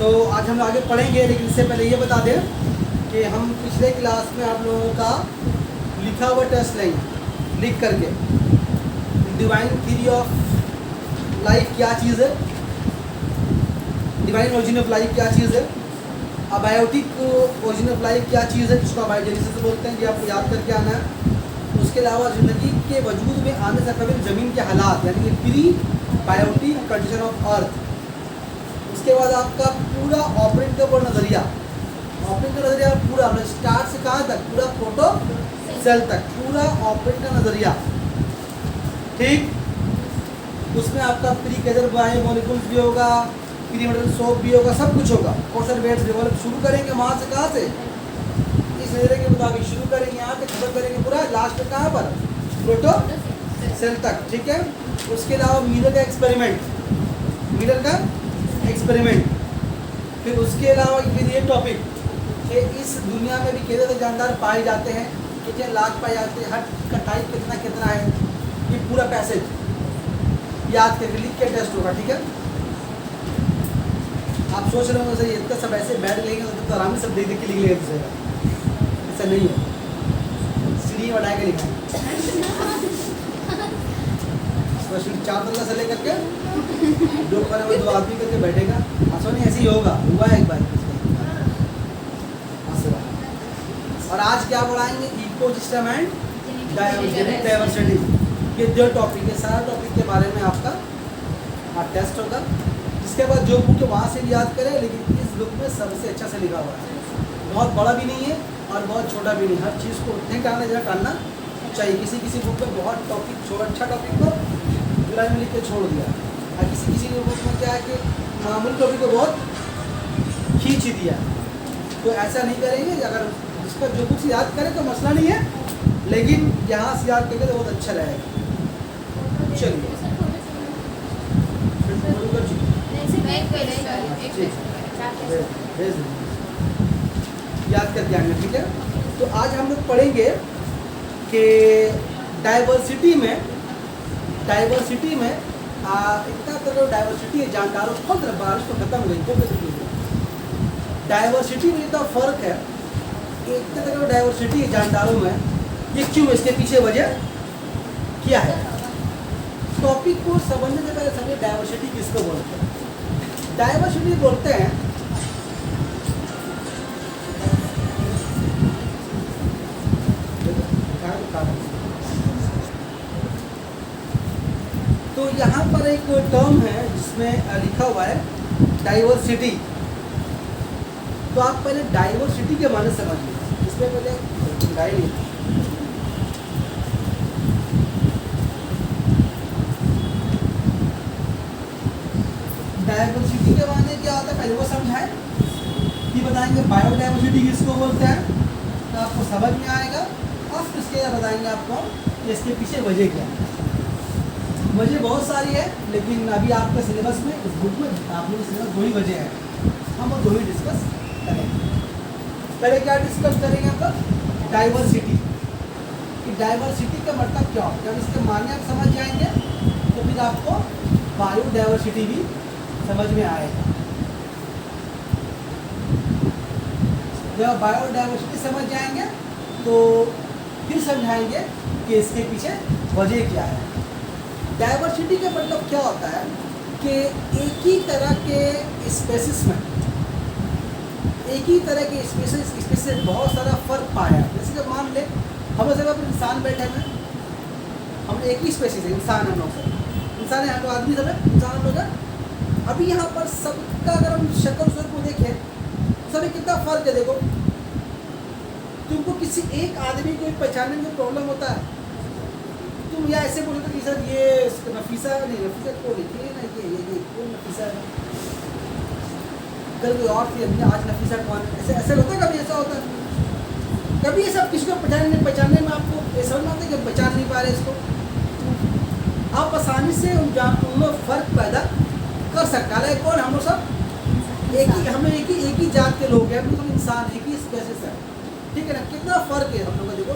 तो आज हम आगे पढ़ेंगे, लेकिन इससे पहले ये बता दें कि हम पिछले क्लास में आप लोगों का लिखा हुआ टेस्ट लेंगे लिख करके। डिवाइन थ्योरी ऑफ लाइफ क्या चीज़ है, डिवाइन ओरिजिन ऑफ लाइफ क्या चीज़ है, अबायोटिक ओरिजिन ऑफ लाइफ क्या चीज़ है जिसको अबायोजेनेसिस बोलते हैं, ये आपको याद करके आना है। उसके अलावा ज़िंदगी के वजूद में आने से कभी ज़मीन के हालात यानी कि prebiotic condition of Earth. उसके बाद आपका पूरा ऑपरेट का नज़रिया, ऑपरेट का नज़रिया पूरा स्टार्ट से कहाँ तक, पूरा प्रोटो सेल तक पूरा ऑपरेट का नज़रिया, ठीक। उसमें आपका प्री कैजर बायो मॉलिक्यूल्स भी होगा, प्रीमेटल सोप भी होगा, सब कुछ होगा। कौशल वेट्स डेवलप शुरू करेंगे वहाँ से, कहाँ से, इस नजरिए के मुताबिक शुरू करेंगे, यहाँ से खत्म करेंगे पूरा लास्ट में कहाँ पर, प्रोटो सेल तक, ठीक है। उसके अलावा मिलर का एक्सपेरिमेंट, मिलर का एक्सपेरिमेंट। फिर उसके अलावा फिर ये टॉपिक कि इस दुनिया में भी कितने जानदार पाए जाते हैं, कितने लाख पाए जाते हैं, हर का टाइप कितना कितना है, ये पूरा पैसेज याद करके लिख के टेस्ट होगा, ठीक है। आप सोच रहे हो सर इतना सब ऐसे बैठ लेंगे तो आराम से सब देख देख के लिख लेंगे दूसरे, ऐसा नहीं है, सीढ़ी बढ़ा के लिखा है 4 तल्ला से लेकर के 2 पर 2 आदमी करके बैठेगा, ऐसा नहीं, ऐसे ही होगा, हुआ है एक बार। और आज क्या पढ़ाएंगे, इकोसिस्टम एंड डाइवर्सिटी, ये 2 टॉपिक है। सारा टॉपिक के बारे में आपका टेस्ट होगा। इसके बाद जो बुक है वहाँ से भी याद करें, लेकिन इस बुक में सबसे अच्छा से लिखा हुआ है, बहुत बड़ा भी नहीं है और बहुत छोटा भी नहीं, हर चीज़ को उतने टालने जगह टालना चाहिए। किसी बुक में बहुत टॉपिक छोड़, अच्छा टॉपिक को जुलाई में लिख के छोड़ दिया, और किसी बुक में क्या है कि मामूली टॉपिक को बहुत खींच ही दिया। तो ऐसा नहीं करेंगे, अगर इसका जो बुक से याद करें तो मसला नहीं है, लेकिन यहाँ से याद करेंगे तो बहुत अच्छा रहेगा। चलिए याद करके आएंगे, ठीक है। तो आज हम लोग पढ़ेंगे कि डाइवर्सिटी में इतना तरह डाइवर्सिटी है जानदारों को, बारिश तो खत्म हो गई, डाइवर्सिटी में इतना फर्क है, इतना तरह डाइवर्सिटी है जानदारों में, ये क्यों, इसके पीछे वजह क्या है। टॉपिक को समझने से पहले समझे डाइवर्सिटी किसको बोलते हैं। डाइवर्सिटी बोलते हैं तो यहाँ पर एक टर्म है जिसमें लिखा हुआ है डाइवर्सिटी। तो आप पहले डाइवर्सिटी के माने समझिए, इसमें पहले डाइवर्सिटी के माने क्या होता है पहले वो समझाएं, फिर बताएंगे बायोडाइवर्सिटी किसको बोलते हैं, तो आपको समझ में आएगा। और फिर इसके बताएंगे आपको इसके पीछे वजह क्या है। वजह बहुत सारी है, लेकिन अभी आपके सिलेबस में इस बुक में आप लोग सिलेबस 2 ही वजह है, हम वो 2 ही डिस्कस करेंगे। पहले क्या डिस्कस करेंगे, आपका डाइवर्सिटी कि डाइवर्सिटी का मतलब क्या होता है। जब इसके माने आप समझ जाएंगे तो फिर आपको बायोडाइवर्सिटी भी समझ में आएगा। जब बायोडाइवर्सिटी समझ जाएंगे तो फिर समझाएंगे कि इसके पीछे वजह क्या है। डाइवर्सिटी का मतलब क्या होता है कि एक ही तरह के स्पेसिस में, एक ही तरह के स्पेसिस बहुत सारा फर्क पाया। जैसे कि मान ले हम सब अपने इंसान बैठे हैं, हम एक ही स्पेसिस है, इंसान हम लोग सब इंसान है, हम लोग आदमी सब है, इंसान हम लोग है। अभी यहाँ पर सबका अगर हम शक्ल स्वरूप को देखें, सब कितना फर्क है। देखो, तुमको किसी एक आदमी को पहचानने में प्रॉब्लम होता है, तुम या ऐसे बोलोगे कि सर ये नफीसा नहीं, नफीसा को लिखिए ना, ये कौन नफीसा है, कल कोई और थी, आज नफीसा कौन है, ऐसे ऐसे होता है। कभी ऐसा होता है, कभी ये सब किसी को पहचानने में आपको ऐसा नहीं होता कि पहचान नहीं पा रहे इसको। आप आसानी से उनमें फ़र्क पैदा कर सकता है। कौन, हम लोग सब एक ही जात के लोग हैं, हम लोग इंसान, एक ही स्पेसिस है, ठीक है ना। कितना फ़र्क है हम लोग का, देखो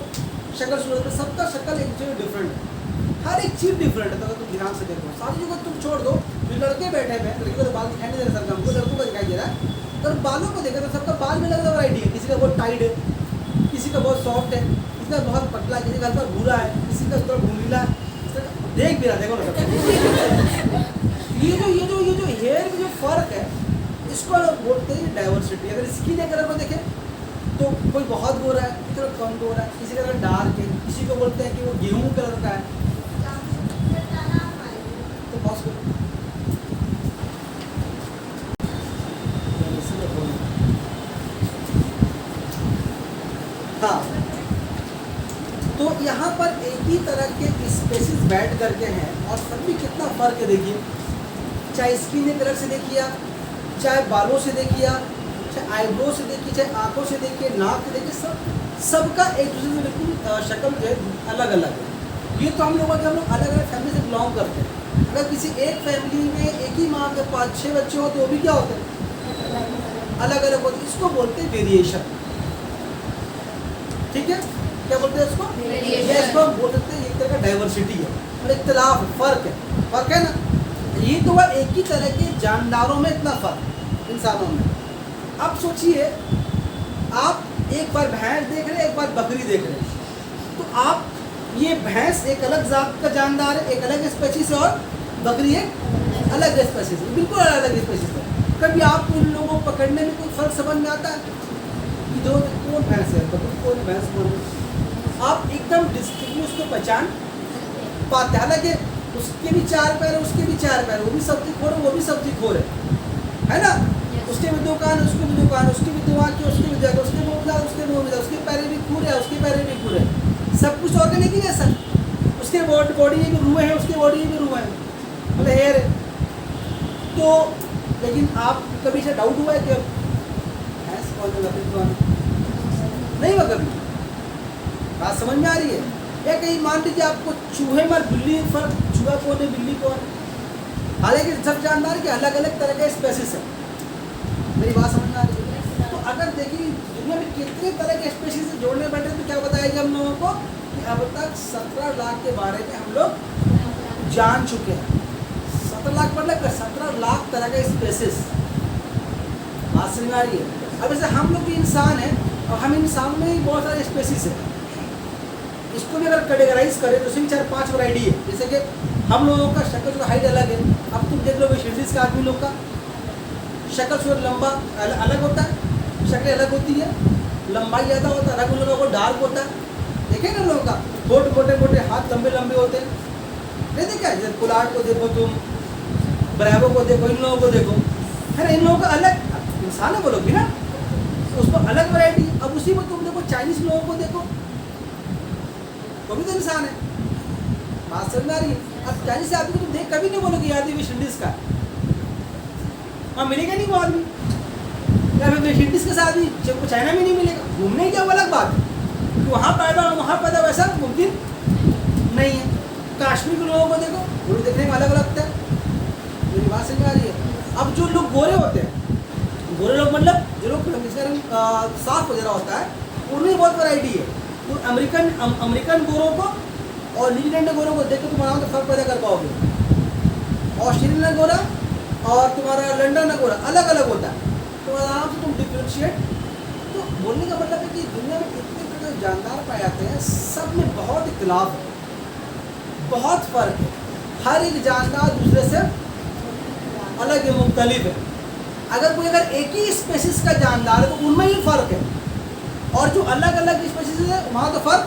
शक्ल सूरत में सबका शक्ल एक जगह डिफरेंट है, हर एक चीज़ डिफरेंट है। तो अगर तुम ध्यान से देखो, सारी जगह तुम छोड़ दो, जो लड़के बैठे हैं, लड़के को तो बाल दिखाई नहीं दे रहा, सर हमको लड़कों का दिखाई दे रहा है, अगर बालों को देखा तो सबका बाल में अलग अलग वैरायटी है, किसी का बहुत टाइट है, किसी का बहुत सॉफ्ट है, किसी का बहुत पतला है, किसी का हल्का भूरा है, किसी का थोड़ा घुंघरीला है। देख भी रहा, देखो ना ये जो हेयर में जो फर्क है, इसको लोग बोलते हैं डाइवर्सिटी। अगर स्किन कलर को देखें तो कोई बहुत गोरा है, किसी का कम गोरा है, किसी का कलर डार्क है, किसी को बोलते हैं कि वो गेहूं कलर का है। तो पॉज करो। हाँ, तो यहाँ पर एक ही तरह के स्पेसिस बैठ करके हैं और सब में कितना फर्क है देखिए। चाहे स्किन कलर से देखिए, चाहे बालों से देखिए, चाहे आईब्रो से देखिए, चाहे आंखों से देखिए, नाक से देखिए, सबका एक दूसरे से बिल्कुल शक्ल जो है अलग अलग है। ये तो हम लोग अलग अलग फैमिली से बिलोंग करते हैं। अगर किसी एक फैमिली में एक ही माँ के 5-6 बच्चे हो तो वो भी क्या होते हैं, अलग अलग होते हैं। इसको बोलते हैं वेरिएशन। ठीक है, क्या बोलते हैं इसको? इसको हम बोल सकते हैं एक तरह का डाइवर्सिटी है और इख्तिलाफ, फर्क है ना। ये तो वह एक ही तरह के जानदारों में इतना फर्क इंसानों में। अब सोचिए, आप एक बार भैंस देख रहे हैं, एक बार बकरी देख रहे हैं, तो आप ये भैंस एक अलग जात का जानदार है, एक अलग स्पेसीज है, और बकरी एक अलग स्पेसीज है, बिल्कुल अलग स्पेसीज है। कभी आपको इन लोगों को पकड़ने में कोई फर्क समझ में आता है कि दो कौन भैंस है, बकरी कौन भैंस कौन है? आप एकदम डिस्टिंक्टली उसको पहचान पाते हैं। हालांकि उसके भी 4 पैर है, उसके भी 4 पैर, वो भी सब्जी खोर है, वो भी सब्जी खोर है ना। उसके भी 2 कान, उसके भी 2 कान, उसके भी 2 आँखें, उसके भी जगह, उसके मुँह मिला, उसके मुँह मिला, उसके पैरे भी खूर है, उसके पैरे भी खूर है, सब कुछ ऑर्गेनिक ही है सर। उसके बॉडी में भी रूह है, उसके बॉडी में भी रूह है, मतलब हेयर है। तो लेकिन आप कभी से डाउट हुआ है कि भैंस कौन है, बकरी कौन है? नहीं हुआ कभी? बात समझ में आ रही है? या कहीं मान लीजिए आपको चूहे में बिल्ली फर्क, चूहा कौन है, बिल्ली कौन है? हालांकि सब जानदार कि अलग अलग तरह के स्पेसिस है। मेरी बात समझ में आ रही है? तो अगर देखिए दुनिया में कितने तरह के स्पेसिस जोड़ने बैठे तो क्या बताएगा हम लोगों को कि अब तक 17 लाख के बारे में हम लोग जान चुके हैं। 17 लाख मतलब 17 लाख तरह के स्पेसिस। बात समझ में आ रही है? अब जैसे हम लोग भी इंसान हैं और हम इंसान में ही बहुत सारे स्पेसिस हैं। इसको भी अगर कैटेगराइज करें तो उसमें 4-5 वैरायटी है। जैसे कि हम लोगों का शक्ल जो हाइट अलग है। अब तुम देख लो वेस्टइंडीज़ का आदमी लोग का शक्ल सूरत लंबा अलग होता है, शक्ल अलग होती है, लंबाई ज़्यादा होता है, अलग उन लोगों को डार्क होता है। देखें ना लोगों का होठ मोटे मोटे, हाथ लंबे लंबे होते हैं, नहीं देखा? जैसे पुलाट को देखो, तुम ब्रावो को देखो, इन लोगों को देखो, है ना। इन लोगों का अलग इंसान है वो लोग भी ना, उसको अलग वैरायटी। अब उसी में तुम देखो चाइनीज़ लोगों को देखो, वो भी तो इंसान है। बात समझ में आ रही है? अब चाइनीज़ आदमी को तुम देख कभी नहीं बोलोगे आदमी वेस्टइंडीज़ का, हाँ मिलेगा नहीं वो आदमी। या फिर वेस्टइंडीज़ के साथ भी जब चाइना में नहीं मिलेगा। घूमने की क्या अलग बात है कि वहाँ पैदा वैसा मुमकिन नहीं है। कश्मीर के लोगों को देखो, वो भी देखने में अलग अलग लगता है। मेरी बात समझ में आ रही है? अब जो लोग गोरे होते हैं, गोरे लोग मतलब जो लोग जिसका रंग साफ वगैरह होता है, उनमें बहुत वैरायटी है। तो अमेरिकन गोरों को और न्यूजीलैंड गोरों को देख के तुम आराम से फर्क पैदा कर पाओगे। ऑस्ट्रेलिया गोरा और तुम्हारा लंदन गोरा अलग अलग होता है, तो आराम से तुम डिफ्रेंशिएट। तो बोलने का मतलब है कि दुनिया में इतने जो जानदार पाए जाते हैं, सब में बहुत इख्तिलाफ है, बहुत फ़र्क है। हर एक जानदार दूसरे से अलग है, मुख्तलिफ है। अगर एक ही स्पेसिस का जानदार है तो उनमें ही फ़र्क है, और जो अलग अलग स्पेसिस है वहाँ तो फ़र्क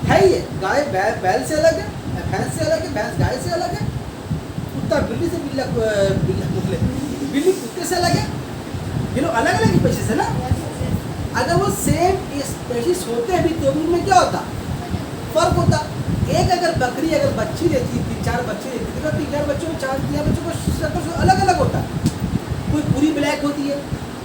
है ही है। गाय बैल से अलग है, भैंस से अलग है, भैंस गाय से अलग है, कुत्ता बिल्ली से बिल्ली कुत्ते से अलग है। ये लोग अलग अलग स्पेसिस है ना। अगर वो सेम स्पेसिस होते भी तो उनमें क्या होता, फ़र्क होता। एक अगर बकरी अगर बच्ची देती, 3-4 बच्चे देती तो 3-4 बच्चों में 4 बच्चों को शक्ल अलग अलग होता है। कोई पूरी ब्लैक होती है,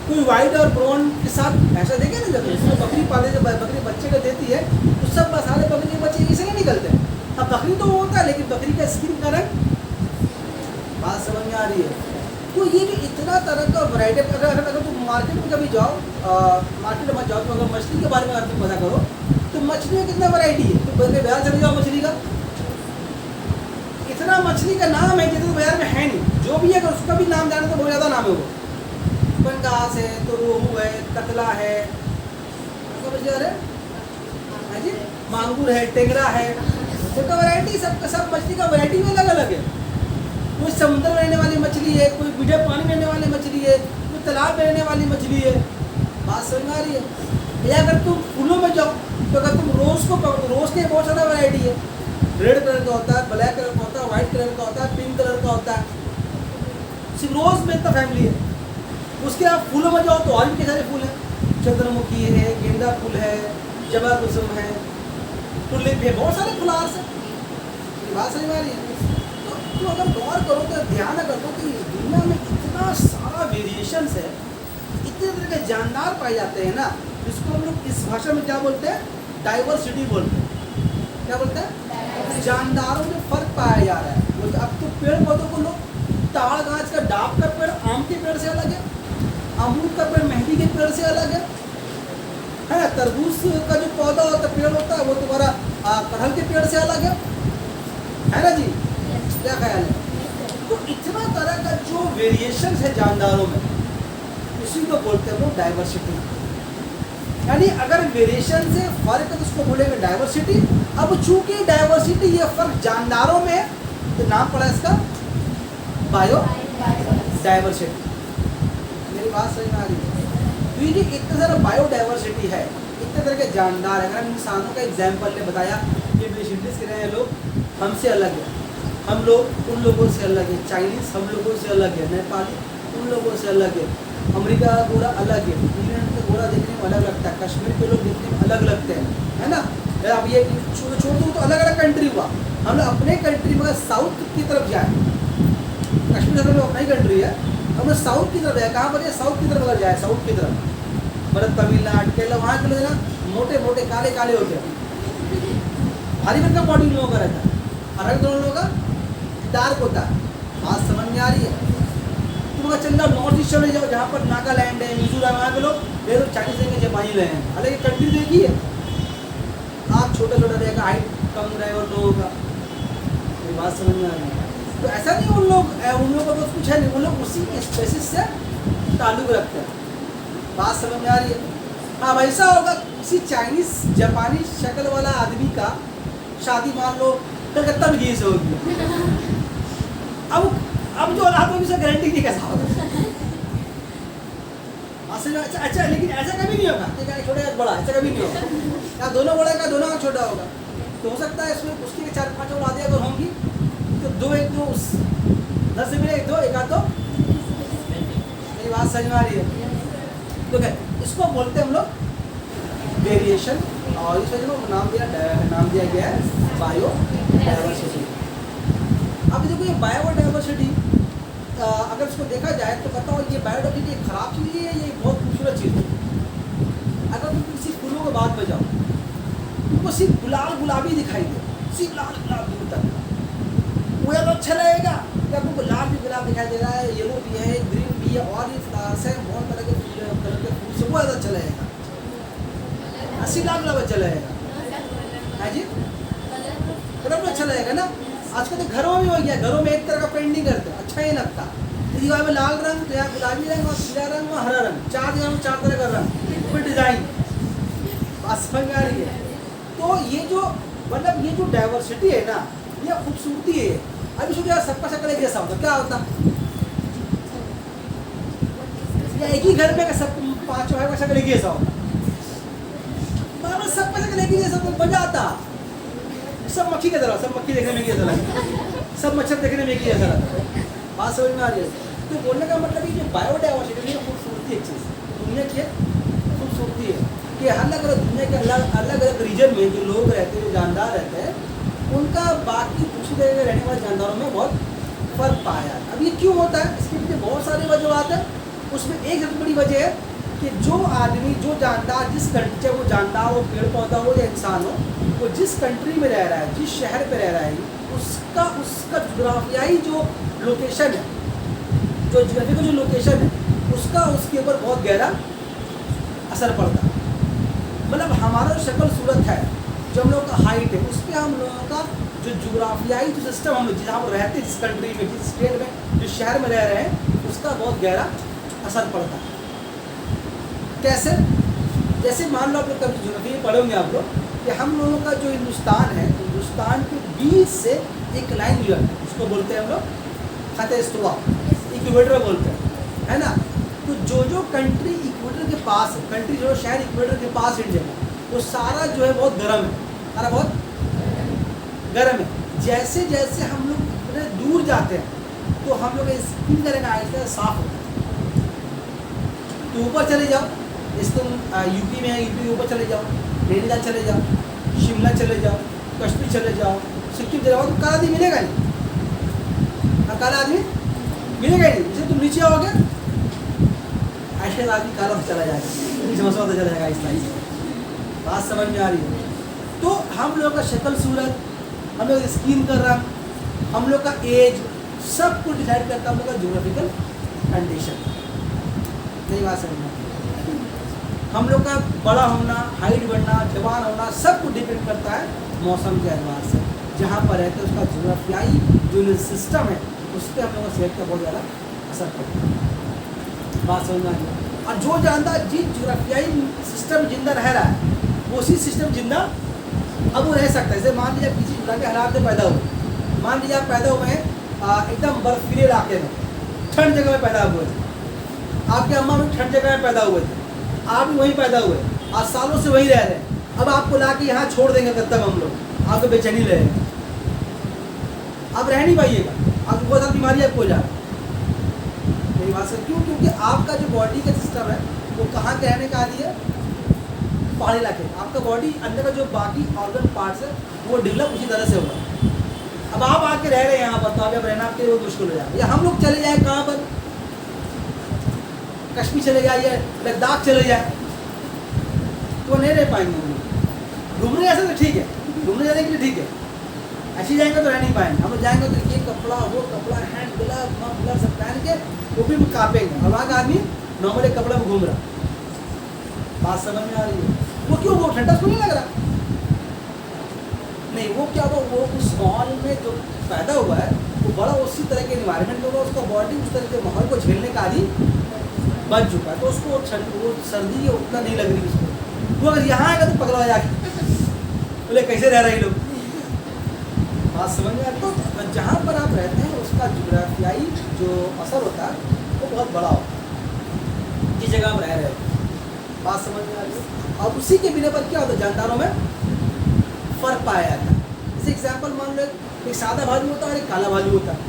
कोई वाइट और ब्राउन के साथ। ऐसा देखे ना, जब बकरी पाले, जब बकरी बच्चे को देती है तो सब सारे बकरी के बच्चे इसे नहीं निकलते हैं। अब बकरी तो वो होता है, लेकिन बकरी का स्किन का रंग। बात समझ में आ रही है? तो ये जो इतना तरह का वैरायटी, अगर तुम मार्केट में कभी जाओ, मार्केट में जाओ तो अगर मछली के बारे में अगर तुम पता करो तो मछली में कितना वैरायटी है। तो बल्कि बाजार चले जाओ, मछली का इतना मछली का नाम है जितना बाजार में है नहीं। जो भी है अगर उसका भी नाम जाने तो बहुत ज़्यादा नाम है वो। पंगास है, तो रोहू है, कतला है, समझ रहे हैं जी, मांगुर है, टेंगरा है, सबका वैरायटी, सब मछली का वैरायटी में अलग अलग है। कोई समुद्र में रहने वाली मछली है, कोई मीठे पानी में रहने वाली मछली है, कोई तालाब में रहने वाली मछली है। बात समझ में आ रही है? या अगर तुम फूलों में जाओ तो अगर तुम रोज़ को पकड़ो, रोज़ के बहुत सारा वैरायटी है, रेड कलर का होता है, ब्लैक कलर का होता है, व्हाइट कलर का होता है, पिंक कलर का होता है। सिर्फ रोज़ में इतना फैमिली है। उसके आप फूलों में जाओ तो और भी कई सारे फूल हैं, चंद्रमुखी है, गेंदा फूल है, जबा कुसुम है, टुलिप है, बहुत सारे फ्लावर्स हैं। बात समझ में आ रही है? तो अगर गौर करो तो ध्यान करो कि इस दुनिया में इतना सारा वेरिएशंस है, इतने तरह के जानदार पाए जाते हैं ना, जिसको हम लोग इस भाषा में क्या बोलते हैं, डाइवर्सिटी बोलते हैं। क्या बोलते हैं? जानदारों में फर्क पाया जा रहा है। बोलते अब तो पेड़ पौधों को लोग, ताड़ गाछ का डाब का पेड़ आम के पेड़ से अलग है, अमरूद का पेड़ मेहंदी के पेड़ से अलग है ना, तरबूज का जो पौधा होता है, पेड़ होता है, वो तुम्हारा कटहल के पेड़ से अलग है ना जी? क्या ख्याल है? तो इतना तरह का जो वेरिएशन है जानदारों में, उसी को बोलते हैं लोग डाइवर्सिटी। यानी अगर वेरिएशन से फर्क है तो उसको बोलेंगे डाइवर्सिटी। अब चूंकि डाइवर्सिटी ये फर्क जानदारों में है तो नाम पड़ा इसका बायो डाइवर्सिटी। मेरी बात समझ में आ रही है? तो ये इतने सारा बायो डाइवर्सिटी है, इतने तरह के जानदार है। अगर हम इंसानों का एग्जाम्पल ने बताया कि वेस्ट के रहे लोग हमसे अलग है, हम लोग उन लोगों से अलग है, चाइनीज़ हम लोगों से अलग है, नेपाली उन लोगों से अलग है, अमेरिका का गोरा अलग है, इंग्लैंड का गोरा देखने में अलग लगता है, कश्मीर के लोग देखने में अलग लगते हैं, है ना? अब ये छोड़ दूँ तो अलग अलग कंट्री हुआ। हम लोग अपने कंट्री में साउथ की तरफ जाए, कश्मीर तो अपना ही कंट्री है, हम लोग साउथ की तरफ जाए, कहाँ पर? साउथ की तरफ अगर जाए, साउथ की तरफ मतलब तमिलनाडु, केरला, वहाँ के लोग ना मोटे मोटे काले काले होते हैं, हरी रंग का बॉडी लोगों का रहता है, और रंग दोनों लोगों का डार्क होता है। बात समझ में आ रही है? तुम अगर चल जाओ नॉर्थ ईस्ट चले जाओ, जहाँ पर नागालैंड है, मिजोरम, वहाँ के लोग ये लोग चाइनीज रहेंगे, जापानी रहे हैं, हालांकि कंट्री देखी है आप, छोटा छोटा रहेगा, हाइट कम रहे और लोगों का। ये बात समझ में आ रही है? तो ऐसा नहीं उन लोगों का तो कुछ है नहीं, उन लोग उसी स्पेसिस से ताल्लुक रखते हैं। बात समझ में आ रही है? अब ऐसा होगा किसी चाइनीज जापानी शक्ल वाला आदमी का शादी मान लो कलकत्ता में गई से होगी, अब जो औलाद होगी उसका गारंटी नहीं कैसा होगा। अच्छा लेकिन ऐसा कभी नहीं होगा कि छोटा या बड़ा, ऐसा कभी नहीं होगा, या दोनों बड़ा का दोनों का छोटा होगा। तो हो सकता है इसमें उसकी 4-5 औलादें अगर होंगी तो दो एक दो 10 से मिले एक दो एक आध दो। मेरी बात समझ में आ रही है? तो क्या इसको बोलते हैं हम लोग वेरिएशन, और इस वजह से नाम दिया गया है बायो डाइवर्सिटी। अब देखो ये बायो डाइवर्सिटी अगर इसको देखा जाए तो बताओ ये बायो डाइवर्सिटी एक खराब चीज़ है, ये बहुत खूबसूरत चीज़ है। अगर तुम किसी फूलों के बाद में जाओ, तुमको सिर्फ गुलाबी दिखाई दे, सिर्फ लाल गुलाब दूर तक, वो ज़्यादा अच्छा लगेगा। क्या तुमको लाल भी गुलाब दिखाई दे रहा है, येलो भी है, ग्रीन भी है, और भी फ्लावर्स है, बहुत तरह के कलर के फूल से वो ज़्यादा अच्छा लगेगा, 80 लाख गुलाब अच्छा लगेगा। हाँ जी, कलर अच्छा लगेगा ना। आजकल तो घरों में हो गया, घरों में एक तरह का पेंटिंग करते हैं, अच्छा ही लगता। दीवार में लाल रंग, तो यहाँ गुलाबी रंग, और पीला रंग, और हरा रंग, 4 दीवार में 4 तरह का रंग, फिर डिज़ाइन। बात समझ में आ रही है? तो ये जो मतलब ये जो डाइवर्सिटी है ना, ये खूबसूरती है। अभी सोचो सबका शक्ल एक जैसा होता, क्या होता? या एक ही घर में सब 5 भाई का शक्ल एक जैसा होता, सबका शक्ल एक ही जैसा तो मजा आता। सब मक्खी की तरह, सब मक्खी देखने में एक जैसा लगता, सब मच्छर देखने में एक जैसा लगता। बात समझ में आ रही है? तो बोलने का मतलब ये जो बायोडाइवर्सिटी है खूबसूरती एक चीज़, दुनिया की खूबसूरती है कि अलग अलग दुनिया के अलग अलग रीजन में जो लोग रहते हैं, जो जानदार रहते हैं, उनका बाकी दूसरी जगह में रहने वाले जानदारों में बहुत फर्क पाया जाता है। अब ये क्यों होता है? इसके पीछे बहुत सारी वजह है। उसमें एक सबसे बड़ी वजह है कि जो आदमी, जो जानदार जिस कंट्री, चाहे वो जानदार हो, पेड़ पौधा हो या इंसान हो, वो जिस कंट्री में रह रहा है, जिस शहर पे रह रहा है, उसका जोग्राफियाई जो लोकेशन है, जो जगह का जो लोकेशन है, उसका उसके ऊपर बहुत गहरा असर पड़ता है। मतलब हमारा जो शक्ल सूरत है, जो हम लोग का हाइट है, उस पर हम लोगों का जो जोग्राफियाई जो सिस्टम हम लोग जहाँ पर रहते हैं, जिस कंट्री में, जिस स्टेट में, जिस शहर में रह रहे हैं, उसका बहुत गहरा असर पड़ता है। कैसे? जैसे मान लो आप लोग कभी ज्योग्राफी पढ़े होंगे आप लोग कि हम लोगों का जो हिंदुस्तान है, हिंदुस्तान के बीच से एक लाइन गुजरती है, उसको बोलते हैं हम लोग खत इस्तवा, इक्वेटर बोलते हैं, है ना। तो जो कंट्री इक्वेटर के पास है, कंट्री जो शहर इक्वेटर के पास इंडिया में, वो सारा जो है बहुत गर्म है, सारा बहुत गर्म है। जैसे जैसे हम लोग दूर जाते हैं तो हम लोग स्किन का रंग आहिस्ता साफ होता है। तो ऊपर चले जाओ, इस तुम यूपी में है, यूपी के ऊपर चले जाओ, नैनीताल चले जाओ, शिमला चले जाओ, कश्मीर चले जाओ, सिक्किम चले जाओ, तो काला आदमी मिलेगा नहीं, काला आदमी मिलेगा ही नहीं। जैसे तुम नीचे आओगे ऐसे आदमी काला चला जाएगा, समझ होता चला जाएगा इस बात समझ में आ रही है। तो हम लोग का शक्ल सूरत, हम लोग स्किन का रंग, हम लोग का एज, सब कुछ डिसाइड करता है हम लोग का ज्योग्राफिकल कंडीशन। नहीं बात समझ में? हम लोग का बड़ा होना, हाइट बढ़ना, जवान होना, सब कुछ डिपेंड करता है मौसम के एतबार से। जहाँ पर रहते हैं उसका ज्योग्राफियाई जो सिस्टम है उस पर हम लोग का सेहत का बहुत ज़्यादा असर पड़ता है। बात समझ में आई? और जो जानता है जिस ज्योग्राफियाई सिस्टम जिंदा रह रहा है वो उसी सिस्टम जिंदा अब वो रह सकता है। जैसे मान लीजिए किसी के हालात में पैदा हुए, मान लीजिए आप पैदा हुए हैं एकदम बर्फीले इलाके में, ठंड जगह में पैदा हुए थे, आपके अम्मा भी ठंड जगह में पैदा हुए थे, आप भी वहीं पैदा हुए, आज सालों से वहीं रह रहे हैं, अब आपको ला के यहाँ छोड़ देंगे कब तक हम लोग, आपको बेचैनी रहेगी, आप रह नहीं पाइएगा, आपको बहुत सारी बीमारी आपको हो जाए। मेरी बात से क्यों? क्योंकि आपका जो बॉडी का सिस्टम है वो कहाँ के रहने का आदि है? पहाड़ी इलाके। आपका बॉडी अंदर का जो बाकी ऑर्गन पार्ट्स है वो डेवलप उसी तरह से होगा। अब आप आके रह रहे हैं यहाँ पर, तो आप जब रहना आपके लिए बहुत मुश्किल हो जाएगा। या हम लोग चले जाए कहाँ पर, कश्मीर चले जाइए, लद्दाख चले जाए, तो नहीं रह पाएंगे हम लोग। घूमने ऐसे तो ठीक है, घूमने जाने के लिए ठीक है, ऐसे जाएंगे तो रह नहीं पाएंगे। हम लोग जाएंगे तो ये कपड़ा वो कपड़ा, हैंड ग्लव मफ ग्लव सब पहन के वो भी कांपेंगे। अब आगे आदमी नॉर्मली कपड़े में घूम रहा, बात समझ में आ रही है? वो क्यों? वो ठंडा उसको नहीं लग रहा, नहीं वो क्या हुआ, वो उस माहौल में जो पैदा हुआ है वो बड़ा उसी तरह के इन्वायरमेंट में, उसका बॉडी उस तरह के माहौल को झेलने का आदि बन चुका है, तो उसको वो सर्दी उतना नहीं लग रही उसको। वो अगर यहाँ आएगा तो पगला जाके बोले कैसे रह रहे लोग, बात समझ में आती? तो जहाँ पर आप रहते हैं उसका ज्योग्राफियाई जो असर होता है वो बहुत बड़ा होता है जिस जगह आप रह रहे हो, बात समझ में आ रही है? और उसी के बिना पर क्या होता है, जानदारों में फर्क पाया जाता है। जैसे एग्जाम्पल मान लो एक सादा भालू होता है और एक काला भालू होता है।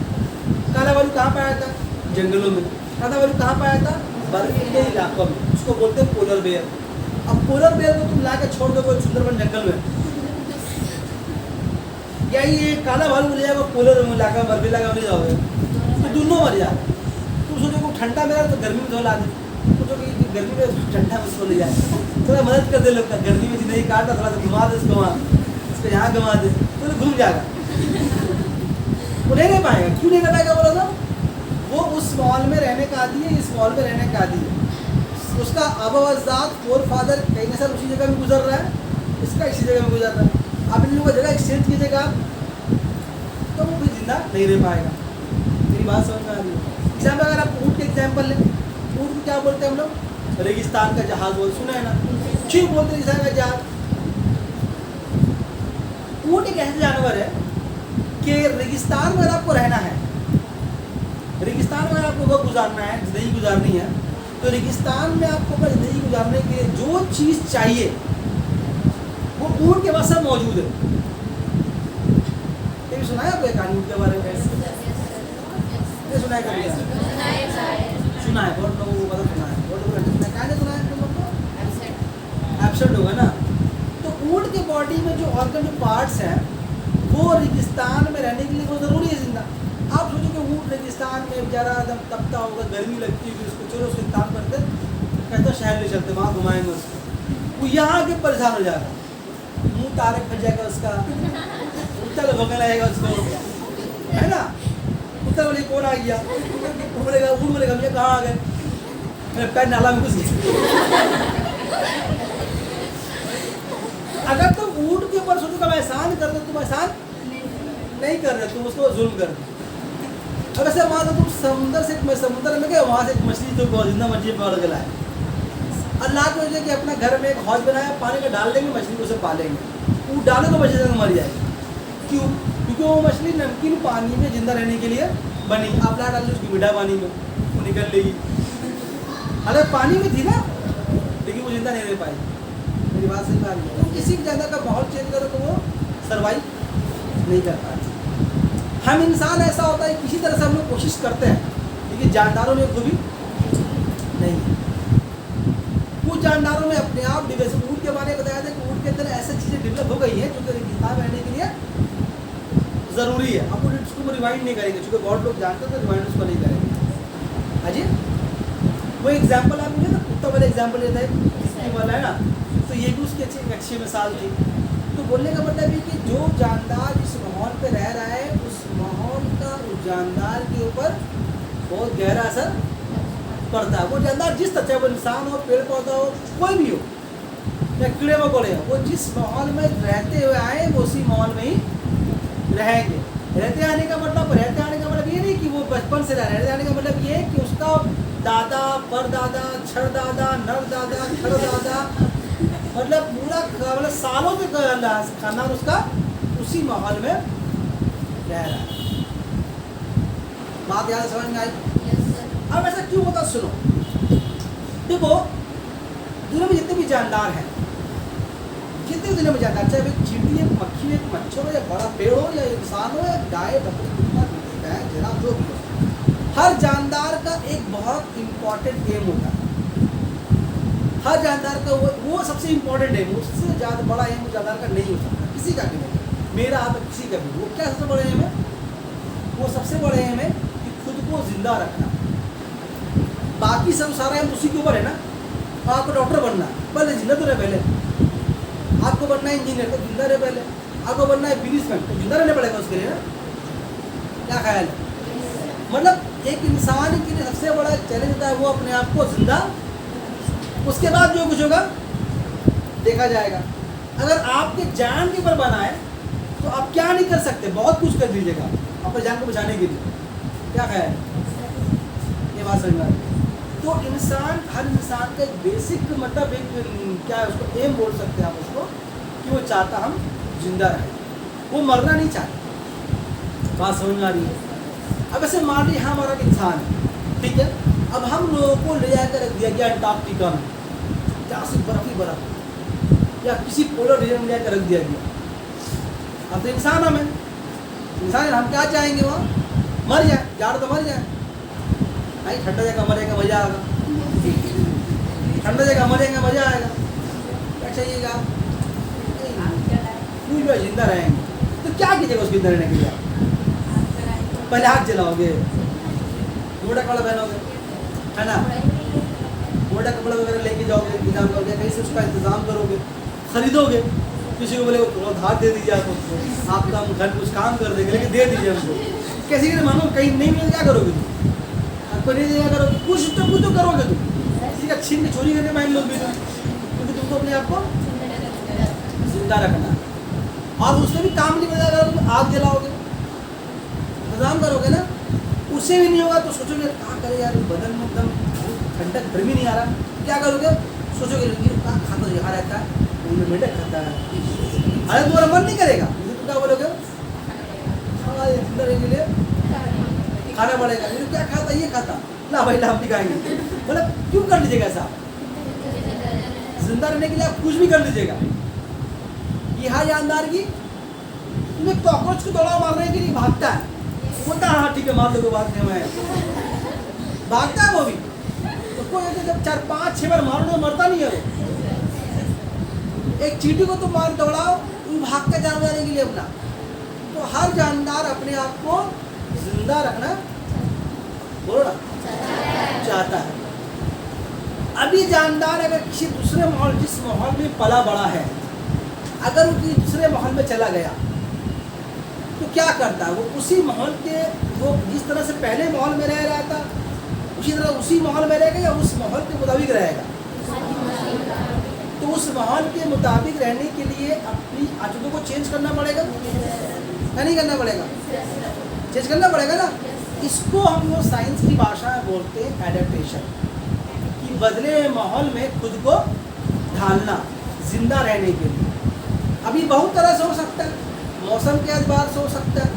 काला भालू कहाँ पाया जाता है? जंगलों में। सादा भालू कहाँ पाया जाता है? बर्फीले इलाकों में, उसको बोलते हैं पोलर बेयर। अब पोलर बेयर को तुम ला के छोड़ दो कोई सुंदरबन जंगल में, या ये काला भालू ले जाएगा पोलर इलाका बर्फीले इलाका में जाओगे तो दोनों मर जाए। तुम सोचो को ठंडा में तो गर्मी में धोला दे, सोचो कि गर्मी में ठंडा में उसको ले जाए, थोड़ा मदद कर दे लोग, गर्मी में नहीं काटता थोड़ा सा घुमा दे इसको, वहाँ इसको यहाँ घुमा दे तो घूम जाएगा, वो नहीं रह पाएगा। क्यों नहीं रह पाएगा बोला था? वो उस मॉल में रहने का आदि है, इस मॉल में रहने का आदि है, उसका आबावजात फोर फादर कहीं ना सर उसी जगह में गुजर रहा है, इसका इसी जगह में गुजर रहा है। आप इन लोगों को जगह एक्सचेंज कीजिएगा तो वो भी जिंदा नहीं रह पाएगा। मेरी बात समझ में आ रही है? एग्जाम्पल अगर आप ऊँट के एग्जाम्पल लें, ऊँट को क्या बोलते हैं हम लोग? रेगिस्तान का जहाज बोल, सुना है ना? क्यों बोलते हैं रेगिस्तान का जहाज? ऊँट एक ऐसा जानवर है कि रेगिस्तान में आपको रहना है, रेगिस्तान में आपको वक्त गुजारना है, जिंदगी गुजारनी है, तो रेगिस्तान में आपको जिंदगी गुजारने के लिए जो चीज़ चाहिए वो ऊँट के पास सब मौजूद है। कभी सुना है आपको कहानी ऊँट के बारे में? नहीं सुना है कभी? सुना है, बहुत लोगों को पता सुना है, बहुत लोगों ने कहानी सुना है तुम लोग को? एब्सेंट होगा ना। तो ऊँट के बॉडी में जो ऑर्गन जो पार्ट्स हैं वो रेगिस्तान में रहने के लिए बहुत ज़रूरी है जिंदा। आप सोचो कि ऊँट रेगिस्तान में बेचारा एकदम तपता होगा, गर्मी लगती होगी उसको, चलो उसको काम करते कहते शहर ले चलते, वहाँ घुमाएंगे उसको, वो यहाँ के परेशान हो जाएगा, मुँह तारे फट जाएगा उसका, उत्तर भोगने लगेगा उसको, है ना? उत्तर बोले कौन आ गया, बोलेगा ऊँट बोलेगा भैया कहाँ आ गए, मेरे पैर नाला में घुस गए। अगर तुम ऊँट के ऊपर सोचो तुम एहसान कर दो, तुम एहसान नहीं कर रहे, तुम उसको जुल्म कर दो। अब ऐसे मान लो तुम समुद्र में गए, वहाँ से एक मछली तो जिंदा मछली पकड़ के लाए, अल्लाह की वजह कि अपना घर में एक हौज बनाया, पानी में डाल देंगे, मछली को उसे पालेंगे, वो डालो तो मछली तक मर जाएगी। क्यों? क्योंकि वो मछली नमकीन पानी में जिंदा रहने के लिए बनी। आप ला डाल दो उसकी मीठा पानी में, वो निकल लेगी, अरे पानी में थी ना, लेकिन वो जिंदा नहीं रह पाएगी। मेरी बात सही बात है। तो किसी भी ज़्यादा का माहौल चेंज करो तो वो सर्वाइव नहीं कर पाते। हम इंसान ऐसा होता है किसी तरह से हम लोग कोशिश करते हैं, लेकिन जानदारों में खूबी नहीं है। कुछ जानदारों में अपने आप डिवेस ऊँट के बारे में बताया था कि ऊँट के अंदर ऐसी चीज़ें डेवलप हो गई हैं जो कि किताब रहने के लिए ज़रूरी है। अब उसको रिवाइंड नहीं करेंगे, चूँकि बहुत लोग जानते हैं तो रिवाइंड उसको नहीं करेंगे। अजी वो एग्जाम्पल आप मुझे ना कुत्ता वाला एग्जाम्पल लेता है, किसकी वाला है ना, तो ये भी उसकी अच्छी मिसाल थी। तो बोलने का मतलब है कि जो जानदार जिस माहौल पे रह रहा है, उस माहौल का उस जानदार के ऊपर बहुत गहरा असर पड़ता है। वो जानदार जिस तरह, वो इंसान हो, पेड़ पौधा हो, कोई भी हो, या कीड़े मकोड़े हो, वो जिस माहौल में रहते हुए आए वो उसी माहौल में ही रहेंगे। रहते आने का मतलब ये नहीं कि वो बचपन से रहते आने का मतलब ये है कि उसका दादा, परदादा, छरदादा, नरदादा, खरदादा, मतलब पूरा मतलब सालों से खानदान उसका उसी माहौल में रह रहा है। बात याद समझ में आई? अब ऐसा क्यों होता? सुनो, देखो दुनिया में जितने भी जानदार हैं, जितने दुनिया में जानदार, चाहे एक चींटी, एक मक्खी, एक मच्छर हो, या बड़ा पेड़ हो, या इंसान हो, या गाय, बकरी, कुत्ता, गाय, जिराफ, जो भी हो, हर जानदार का एक बहुत इम्पोर्टेंट एम होता है। हर जानदार का वो सबसे इम्पोर्टेंट एम, उससे ज़्यादा बड़ा एम उस जानदार का नहीं हो सकता, किसी का भी नहीं, मेरा आप किसी का भी। वो क्या सबसे बड़ा एम है? वो सबसे बड़ा एम है कि खुद को जिंदा रखना। बाकी सब सारा एम उसी के ऊपर है ना। आपको डॉक्टर बनना है, पहले जिंदा तो रहे पहले। आपको बनना है इंजीनियर, तो जिंदा रहे पहले। आपको बनना है बिजनेसमैन, तो जिंदा रहने पड़ेगा उसके लिए ना। क्या ख्याल है? मतलब एक इंसान के लिए सबसे बड़ा चैलेंज होता है वो अपने आप को जिंदा, उसके बाद जो कुछ होगा देखा जाएगा। अगर आपके जान के ऊपर बना है तो आप क्या नहीं कर सकते, बहुत कुछ कर दीजिएगा अपने जान को बचाने के लिए। क्या ख्याल है? ये बात समझ में आ रही है? तो इंसान, हर इंसान का एक बेसिक मतलब एक क्या है, उसको एम बोल सकते हैं आप उसको, कि वो चाहता हम जिंदा रहें, वो मरना नहीं चाहता। बात समझ में आ रही है? अब ऐसे मान लीजिए हमारा इंसान है, ठीक है, अब हम लोगों को ले जाकर रख दिया गया अंटार्कटिका में, जहाँ से बर्फ ही बर्फ, या किसी पोलर रीजन में जाकर रख दिया गया। अब तो इंसान हम क्या चाहेंगे? वहाँ मर जाए, जाड़ तो मर जाए, नहीं ठंडा जगह मरेगा मजा आएगा, ठंडा जगह मरेंगे मजा आएगा। क्या चाहिएगा? कुछ भी जिंदा रहेंगे तो क्या कीजिएगा उसके जिंदा रहने के लिए? पहले हाथ जलाओगे, मोटा कपड़ा पहनोगे, है ना, मोटा कपड़ा वगैरह लेके जाओगे, इंतजाम करोगे, कहीं से उसका इंतजाम करोगे, खरीदोगे, किसी को बोले थोड़ा धार दे दीजिए, आपका हम घर कुछ काम कर देंगे, लेकिन दे दीजिए हमको। कैसे कि मानो कहीं नहीं मिले क्या करोगे तुम? आपको नहीं देगा करोगे, कुछ तो करोगे तुम, किसी का छीन के चोरी करने मांग लोगे तुम, क्योंकि तुमको अपने आप को जिंदा रखना। और उसमें भी काम नहीं बता करोगे, आग जलाओगे, इंतजाम करोगे ना, उससे भी नहीं होगा तो सोचोगे क्या करे यार, बदन में एकदम ठंडक, गर्मी नहीं आ रहा, क्या करोगे? सोचोगे क्या खाता तो यहाँ रहता है, मेढक खाता है, अरे तुम्हारा मन नहीं करेगा, तुम क्या बोलोगे? हाँ ये जिंदा रहने के लिए खाना पड़ेगा, लेकिन क्या खाता? ये खाता, ला भाई ला हम भी खाएंगे। मतलब क्यों कर लीजिएगा ऐसा? जिंदा रहने के लिए आप कुछ भी कर लीजिएगा। यह जानदार की तुम्हें कॉकरोच को दौड़ा मारने के लिए भागता है, बोलता हाँ ठीक है मार लो, भागने में भागता है वो भी, उसको जब 4-5-6 बार मारो तो मरता नहीं है वो। एक चींटी को तुम मार दौड़ाओ, भागता जान जाने के लिए अपना। तो हर जानदार अपने आप को जिंदा रखना, बोलो ना, चाहता है। अभी जानदार अगर किसी दूसरे माहौल, जिस माहौल में पला बड़ा है, अगर वो किसी दूसरे माहौल में चला गया तो क्या करता है? वो उसी माहौल के, वो जिस तरह से पहले माहौल में रह रहा था उसी तरह उसी माहौल में रहेगा, या उस माहौल के मुताबिक रहेगा? तो उस माहौल के मुताबिक रहने के लिए अपनी आदतों को चेंज करना पड़ेगा या नहीं करना पड़ेगा? चेंज करना पड़ेगा ना। इसको हम लोग साइंस की भाषा में बोलते हैं एडेप्टेशन, कि बदले हुए माहौल में खुद को ढालना जिंदा रहने के लिए। अभी बहुत तरह से हो सकता है, मौसम के एतबार से हो सकता है,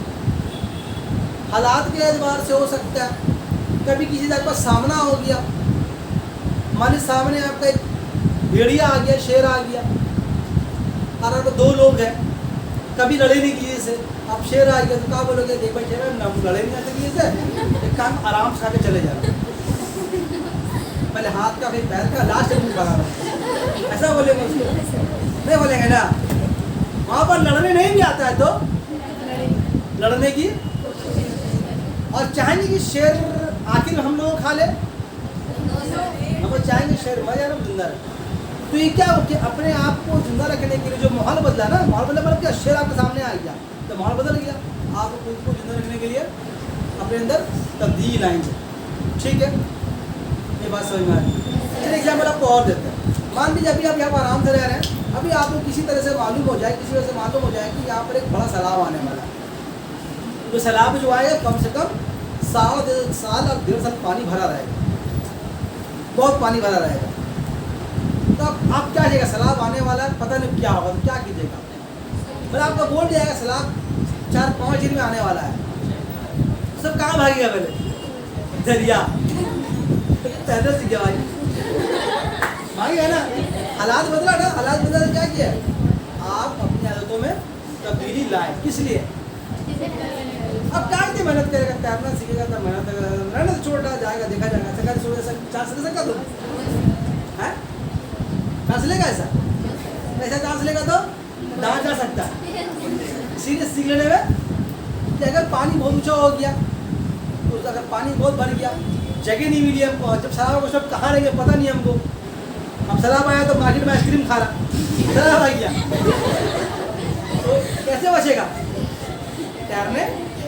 हालात के एतबार से हो सकता है, कभी किसी तरह का सामना हो गया, मान सामने आपका एक भेड़िया आ गया, शेर आ गया, और अब दो लोग हैं, कभी लड़े नहीं किसी से, अब शेर आ गया तो क्या बोलोगे, देख भाई शेर हम लड़े नहीं आते किसी से, एक काम आराम से आके चले जाना, पहले हाथ का फिर पैर का, लास्ट मुंह बना, ऐसा बोलेंगे उसको? नहीं बोलेंगे ना। वहाँ पर लड़ने नहीं भी आता है तो लड़ने की, और चाहेंगे कि शेर आखिर हम लोग खा ले, हम चाहेंगे शेर मर जाए ना जिंदा रहे। तो ये क्या हो कि अपने आप को जिंदा रखने के लिए जो माहौल बदला ना, माहौल बदला मतलब क्या, शेर आपके सामने आ गया तो माहौल बदल गया, आप खुद को जिंदा रखने के लिए अपने अंदर तब्दीली लाएंगे। ठीक है, ये बात समझ में आ रही है। चलिए एग्जाम्पल आपको और देते हैं। मान लीजिए अभी आप यहाँ पर आराम से रह रहे हैं, अभी आपको किसी तरह से मालूम हो जाए, किसी वजह से मालूम हो जाए कि यहाँ पर एक बड़ा सैलाब आने वाला है। तो सैलाब जो आएगा कम से कम साल और 1.5 साल पानी भरा रहेगा, बहुत पानी भरा रहेगा। तो आप क्या कीजिएगा, सैलाब आने वाला है, पता नहीं क्या होगा, तो क्या कीजिएगा, मतलब आपका बोल जाएगा सैलाब 4-5 दिन में आने वाला है, सब कहाँ भागेगा, पहले दरिया तैरना सीख गया भागेगा ना। हालात बदला ना, हालात बदला तो क्या किया, आप अपनी आदतों में तब्दीली लाए। किस लिए, अब क्या इतनी मेहनत करेगा, तैरना सीखेगा तो मेहनत करेगा, रहना तो छोटा जाएगा, देखा जाएगा, चांस ले सकता तुम है, चांस लेगा ऐसा चांस लेगा तो दांत जा सकता है। सीरियस सीख लेने में कि अगर पानी बहुत ऊंचा हो गया, तो अगर पानी बहुत भर गया, जगह नहीं मिली हमको, जब सैलाब को सब कहाँ रहेंगे पता नहीं हमको, अब सैलाब आया तो मार्केट में आइसक्रीम खा रहा, सैलाब आ गया तो कैसे बचेगा, तैरने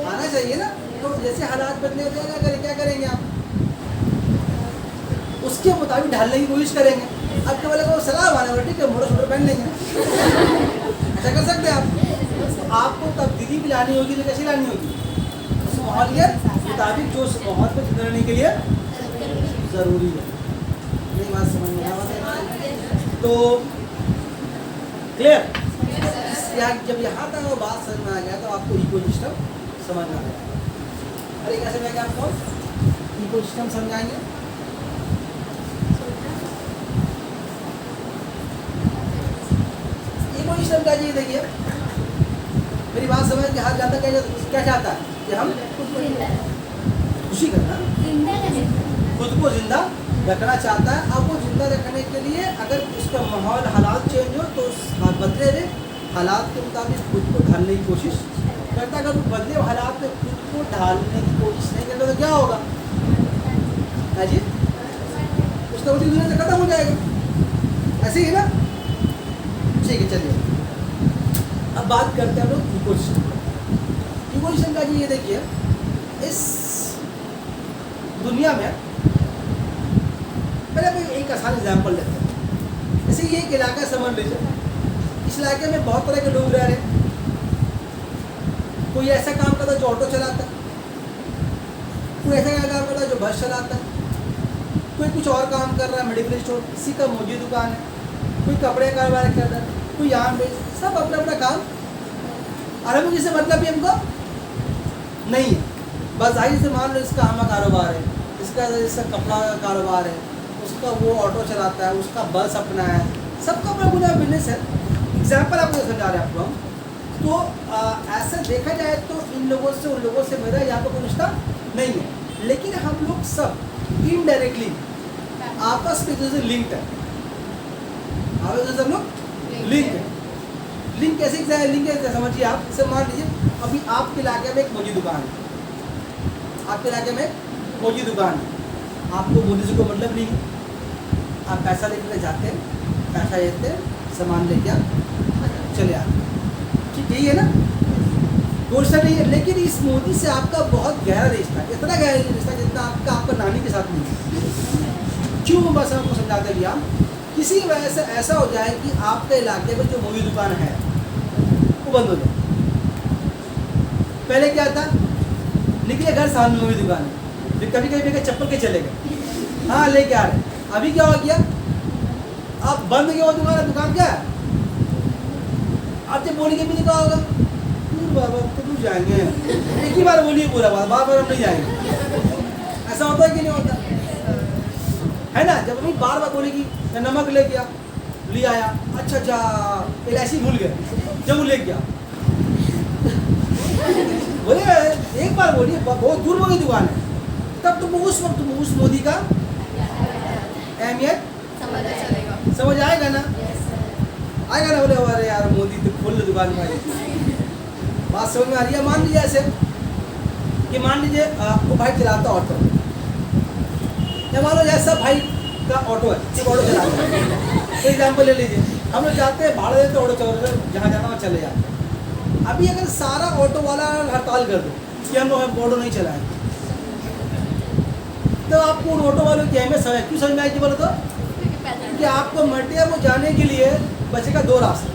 आना चाहिए ना। तो जैसे हालात बदले होते क्या करेंगे आप, उसके मुताबिक ढालने की कोशिश करेंगे। अब क्या बोलेगा, वो सैलाब आने वाला, ठीक है मोटा छोटा पहन लेंगे, ऐसा कर सकते हैं आप। तो आपको तब्दीली भी लानी होगी, तो कैसे लानी होगी, उस माहौलियत मुताबिक जो उस माहौल पर जिंदा रहने के लिए ज़रूरी है। यही बात समझ में आया तो क्लियर। जब यहाँ तक वो बात समझ में आ गया तो आपको इकोसिस्टम समझ में आ गया। अरे कैसे मैं आपको इकोसिस्टम समझाएंगे, इकोसिस्टम क्या चीज़, देखिए मेरी बात समझ के हाथ जाता क्या चाहता है कि हम खुशी करना, खुद को जिंदा रखना चाहता है। अब वो जिंदा रखने के लिए अगर उसका माहौल हालात चेंज हो तो उस बदले हुए हालात के मुताबिक खुद को ढालने की कोशिश करता है। अगर वो बदले हुए हालात में खुद को ढालने की कोशिश नहीं करता तो क्या होगा, है जी, उसका उसी दुनिया से खत्म हो जाएगा, ऐसे ही ना। ठीक है, चलिए अब बात करते हैं हम लोग इकोसिस्टम। इकोसिस्टम का जी ये देखिए, इस दुनिया में पहले हम एक आसान एग्जाम्पल लेते हैं। जैसे ये एक इलाका समझ लीजिए, इस इलाके में बहुत तरह के लोग रह रहे हैं। कोई ऐसा काम करता है जो ऑटो चलाता है, कोई ऐसा काम करता है जो बस चलाता है, कोई कुछ और काम कर रहा है, मेडिकल स्टोर, किसी का मुर्गी दुकान है, कोई कपड़े का कारोबार कर रहा है, कोई यहाँ पे, सब अपना अपना काम। और हमको जिससे मतलब भी हमको नहीं है, बस आई से मान लो इसका आमा कारोबार है, इसका कपड़ा का कारोबार है, उसका वो ऑटो चलाता है, उसका बस अपना है, सबका अपना अपना बिजनेस है। एग्जाम्पल आपको समझा रहे हैं आपको हम। तो ऐसा देखा जाए तो इन लोगों से उन लोगों से मेरा यहाँ पर कोई रिश्ता नहीं है, लेकिन हम लोग सब इनडायरेक्टली आपस में जैसे लिंक्ड है, आपस में सब लोग लिंक है। लिंक कैसे लिंक है समझिए आप। जैसे मान लीजिए अभी आपके इलाके में एक मोजी दुकान है, आपके इलाके में मोजी दुकान है, आपको मोदी से कोई मतलब नहीं है, आप पैसा लेकर जाते हैं, पैसा लेते हैं, सामान लेके आप चले आते, ठीक यही है ना, कोई रिश्ता नहीं है। लेकिन इस मोदी से आपका बहुत गहरा रिश्ता है, इतना गहरा रिश्ता जितना आपका नानी के साथ नहीं है। क्यों, बस आपको समझाते हैं हम, किसी वजह से ऐसा हो जाए कि आपके इलाके में जो मोदी दुकान है वो बंद हो जाए। पहले क्या था, निकले घर, सामने मेरी दुकान है, फिर कभी कभी चप्पल के चले गए, हाँ लेके आ रहे, अभी क्या हो गया, अब बंद क्यों दुकान है, दुकान क्या है, आप जब बोलेंगे भी नहीं कहा होगा, बाबा तो दूर जाएंगे, एक ही बार बोलिए पूरा बात, बार बार हम नहीं जाएंगे, ऐसा होता है कि नहीं होता है ना। जब हम बार बार बोलेगी नमक ले गया, ले आया, अच्छा अच्छा इलायची भूल गए, जब वो ले गया बोले एक बार बोलिए, बहुत दूर में दुकान है, तब तुम उस वक्त तुम उस मोदी का अहमियत समझ आएगा ना, आएगा ना। बोले अरे यार मोदी तो खोल ले दुकान में, बात समझ में आ रही है। मान लीजिए ऐसे कि मान लीजिए वो भाई चलाता ऑटो, या मान लो जैसा भाई का ऑटो है, एक ऑटो चलाता है, तो एग्जाम्पल ले लीजिए, हम लोग जाते हैं भाड़ा देते ऑटो चलो, जहाँ जाना वहाँ चले जाते हैं। अभी अगर सारा ऑटो वाला हड़ताल कर दो कि हम लोग ऑटो नहीं चलाएंगे, तो आपको उन ऑटो वालों की अहमियत समझ क्यों समझ में आएगी बोलो तो, कि आपको मटिया में जाने के लिए बचेगा 2 रास्ते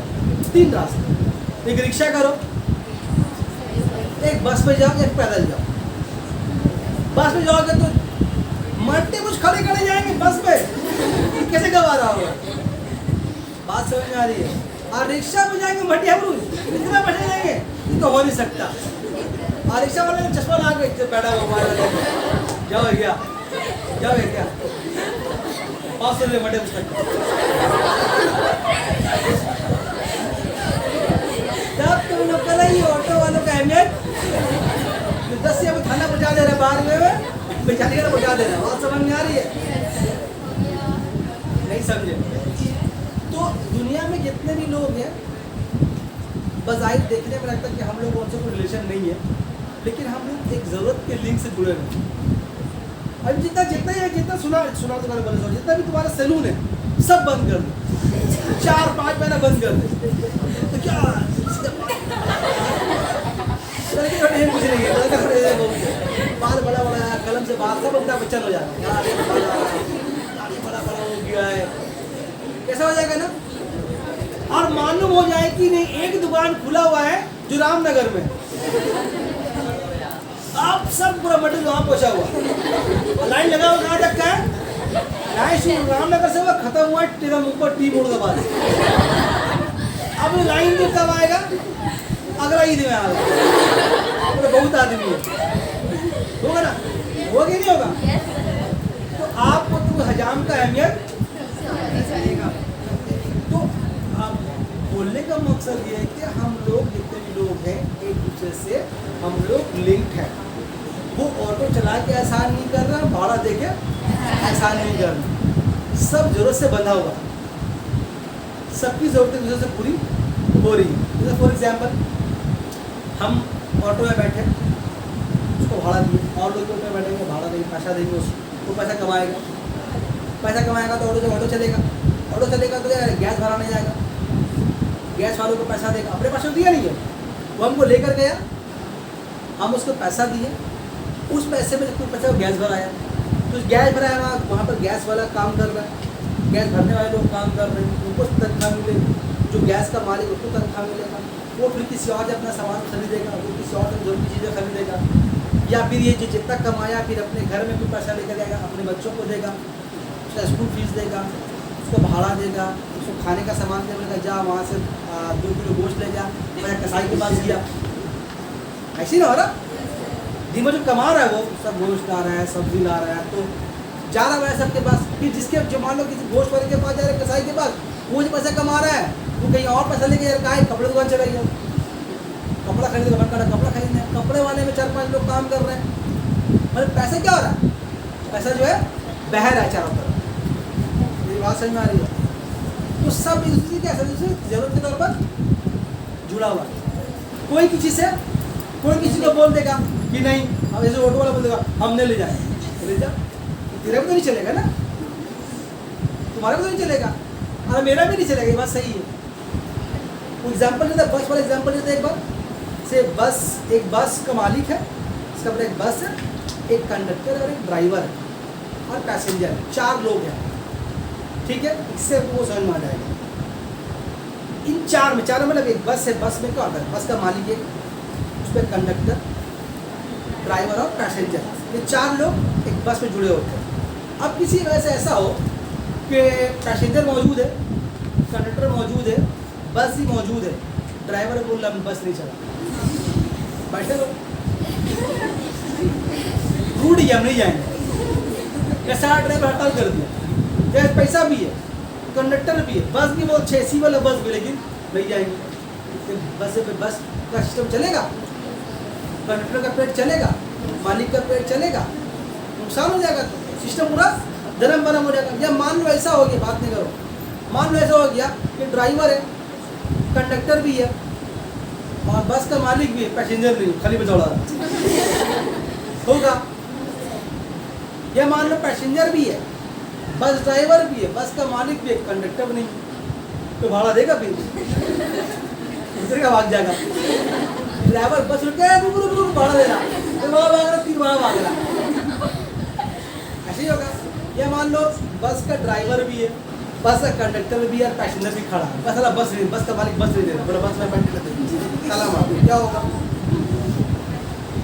3 रास्ते, एक रिक्शा करो, एक बस पे जाओ, एक पैदल जाओ। बस में जाओगे तो मट्टे कुछ खड़े खड़े जाएंगे बस पे, कैसे गवा रहा होगा, बात समझ में आ रही है। और रिक्शा में जाएंगे मटिया इतना पैसे जाएंगे, ये तो हो नहीं सकता। और रिक्शा वाले ने चश्मा लगा के बैठा हुआ, जाओ क्या जाओ क्या 500 रुपये मटे पुस्तक, तब तुम लोग कल ही ऑटो वालों का अहमियत 10 से थाना पहुँचा दे रहे, बाहर में बेचारी का पहुँचा दे रहे, बात समझ में आ रही है, नहीं समझे। तो दुनिया में जितने भी लोग हैं, बज़ाहिर देखने में लगता है कि हम लोगों से कोई रिलेशन नहीं है, लेकिन हम लोग एक ज़रूरत के लिंक से जुड़े हुए हैं। अब जितना सुना तुम्हारे बोले, जितना भी तुम्हारा सैलून है सब बंद कर दो, 4-5 महीना बंद कर दे, तो क्या कुछ नहीं है, बाल बड़ा बड़ा है, कलम से बाल सब उनका बच्चन हो जाता है, बड़ा बड़ा हो गया है, कैसा हो जाएगा ना। और मालूम हो जाए कि नहीं एक दुकान खुला हुआ है जो रामनगर में, आप सब पूरा मटेरियल वहाँ पहुँचा हुआ, लाइन लगा हुआ कहाँ तक का है, लाइन रामनगर से वो खत्म हुआ तेरा ऊपर टी मोड़ दबा दे, अब लाइन में कब आएगा, अगला ईद में आएगा, बहुत आदमी है, होगा ना, होगा कि नहीं होगा। तो आपको तो हजाम का अहमियत, तो आप बोलने का मकसद ये है कि हम लोग जितने भी लोग हैं एक दूसरे से हम लोग लिंक्ड हैं। वो ऑटो चला के एहसान नहीं कर रहा, भाड़ा दे के एहसान नहीं कर रहा, सब जरूरत से बंधा हुआ, सबकी जरूरतें दूसरे से पूरी हो रही है। जैसे फॉर एग्जाम्पल हम ऑटो में बैठे, उसको भाड़ा दिए, और लोग ऑटो में बैठेंगे, भाड़ा देंगे, पैसा देंगे, उसको पैसा कमाएगा तो ऑटो चलेगा, तो गैस भराने जाएगा, गैस वालों को पैसा देगा, अपने पैसे दिया नहीं है, वो हमको लेकर गया, हम उसको पैसा दिए, उस पैसे में कुछ पैसा गैस भराया, तो गैस भराया वहाँ पर गैस वाला काम कर रहा है, गैस भरने वाले लोग काम कर रहे हैं, उनको तनख्वाह मिलेगी, जो गैस का मालिक उसको तनख्वाह मिलेगा, वो फिर किसी और से अपना सामान खरीदेगा, वो किसी और से जरूरी चीज़ें खरीदेगा, या फिर ये जो जितना कमाया फिर अपने घर में कुछ पैसा लेकर जाएगा, अपने बच्चों को देगा, उसका स्कूल फीस देगा, उसको भाड़ा देगा, उसको खाने का सामान देगा, जा वहाँ से 2 किलो गोश्त ले जा, मैं कसाई के पास गया, ऐसे ना हो रहा। दिन भर जो कमा रहा है वो सब गोश्त ला रहा है, सब्जी ला रहा है, तो जा रहा है सबके पास, फिर जिसके जो मान लो किसी गोश्त वाले के पास जा रहा है, कसाई के पास, वो जो पैसा कमा रहा है वो कहीं और पैसा लेके कहा है कपड़े दुकान चला गया, कपड़ा खरीदे, कपड़ा खरीदना, कपड़े वाले में 4-5 लोग काम कर रहे हैं, मतलब पैसा क्या हो रहा है, पैसा जो है बह रहा है चारों तरफ, मेरी बात समझ में आ रही है। तो सब एक दूसरे क्या जरूरत के तौर पर जुड़ा हुआ है, कोई किसी को बोल देगा कि नहीं, अब ऐसे ऑटो वाला बोल देगा हमने ले जाएंगे, ले जा, तेरा भी तो नहीं चलेगा ना, तुम्हारा भी तो नहीं चलेगा, और मेरा भी नहीं चलेगा, ये बात सही है। एग्जाम्पल देता बस वाला एग्जाम्पल देता एक बार से, एक बस का मालिक है, इसका अपना एक बस है, एक कंडक्टर और एक ड्राइवर है और पैसेंजर है, 4 लोग हैं, ठीक है, इससे वो समझ में आ जाएगा। इन 4 में मतलब एक बस है, बस में क्या होता है, बस का मालिक एक, उस पर कंडक्टर, ड्राइवर और पैसेंजर, ये 4 लोग एक बस में जुड़े होते हैं। अब किसी वजह से ऐसा हो कि पैसेंजर मौजूद है, कंडक्टर मौजूद है, बस ही मौजूद है, ड्राइवर बोल रहा बस नहीं चला, बैठे रहो, रूट ही हम नहीं जाएंगे, या सारा ड्राइवर हड़ताल कर दिया, जैसे पैसा भी है, कंडक्टर भी है, बस भी बहुत 6 वाला बस भी, लेकिन नहीं जाएंगे। बस पे बस का सिस्टम चलेगा, कंडक्टर का पेट चलेगा, मालिक का पेट चलेगा, नुकसान हो जाएगा, तो सिस्टम पूरा धर्म बरम हो जाएगा। या मान लो ऐसा हो गया, बात नहीं करो, मान लो ऐसा हो गया कि ड्राइवर है, कंडक्टर भी है और बस का मालिक भी है, पैसेंजर नहीं, खाली बचौड़ा होगा। या मान लो पैसेंजर भी है, बस ड्राइवर भी है, बस का मालिक भी है, कंडक्टर नहीं, तो भाड़ा देगा फिर दूसरे का भाग जाएगा। ड्राइवर बस रुके भाड़ा दे रहा, फिर भाग रहा, फिर भाड़ा भाग रहा, ऐसे ही होगा। या मान लो बस का ड्राइवर भी है, बस का कंडक्टर भी है और पैसेंजर भी खड़ा है, बस का मालिक बस नहीं दे रहा, बड़ा बस में बैठ के ताला मार, क्या होगा?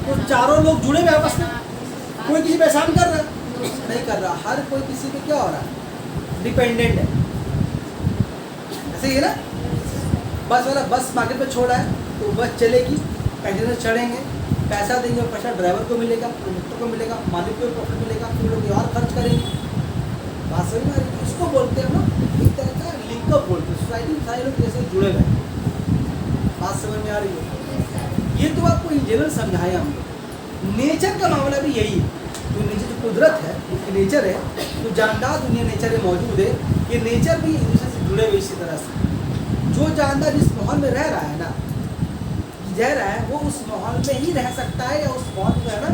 तो चारों लोग जुड़े हुए आपस में, कोई किसी पे एहसान कर रहा है नहीं कर रहा, हर कोई किसी पे क्या हो रहा है, डिपेंडेंट है। ऐसे ही है ना, बस वाला बस मार्केट में छोड़ा है तो बस चलेगी, पैसेंजर चढ़ेंगे, पैसा देंगे, पैसा ड्राइवर को मिलेगा, कंडक्टर को मिलेगा, मालिक को प्रॉफिट मिलेगा, फिर लोग और खर्च करेंगे। बात समझ में आ रही है? इसको बोलते हैं हम एक तरह का लिंकअप बोलते हैं, सोसाइटी में सारे लोग जैसे जुड़े हुए हैं। बात समझ में आ रही है? ये तो आपको इन जनरल समझाया हम। नेचर का मामला भी यही है, जो नेचर जो कुदरत है, ये नेचर है, जो जानदार दुनिया नेचर में मौजूद है, ये नेचर भी एक दूसरे से जुड़े हुए इसी तरह से। जो जानदार जिस माहौल में रह रहा है ना, रह रहा है, वो उस माहौल में ही रह सकता है, या उस माहौल में रहना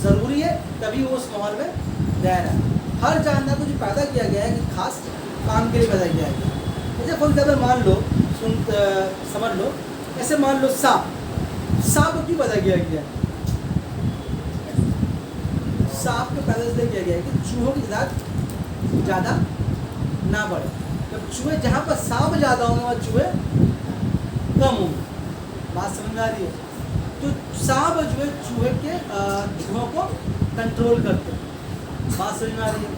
ज़रूरी है, तभी वो उस माहौल में रह रहा है। हर जानदार को जो पैदा किया गया है कि खास काम के लिए पैदा किया गया है। जैसे फॉर एग्जाम्पल मान लो, समझ लो, ऐसे मान लो सांप को क्यों पैदा किया गया है? सांप को पैदा इसलिए किया गया है कि चूहों की तादाद ज़्यादा ना बढ़े। जब चूहे, जहाँ पर सांप ज़्यादा होंगे वहाँ चूहे कम होंगे। बात समझ में आ रही है? तो सांप जो है चूहे के चूहों को कंट्रोल करते हैं। बात समझ में आ रही है?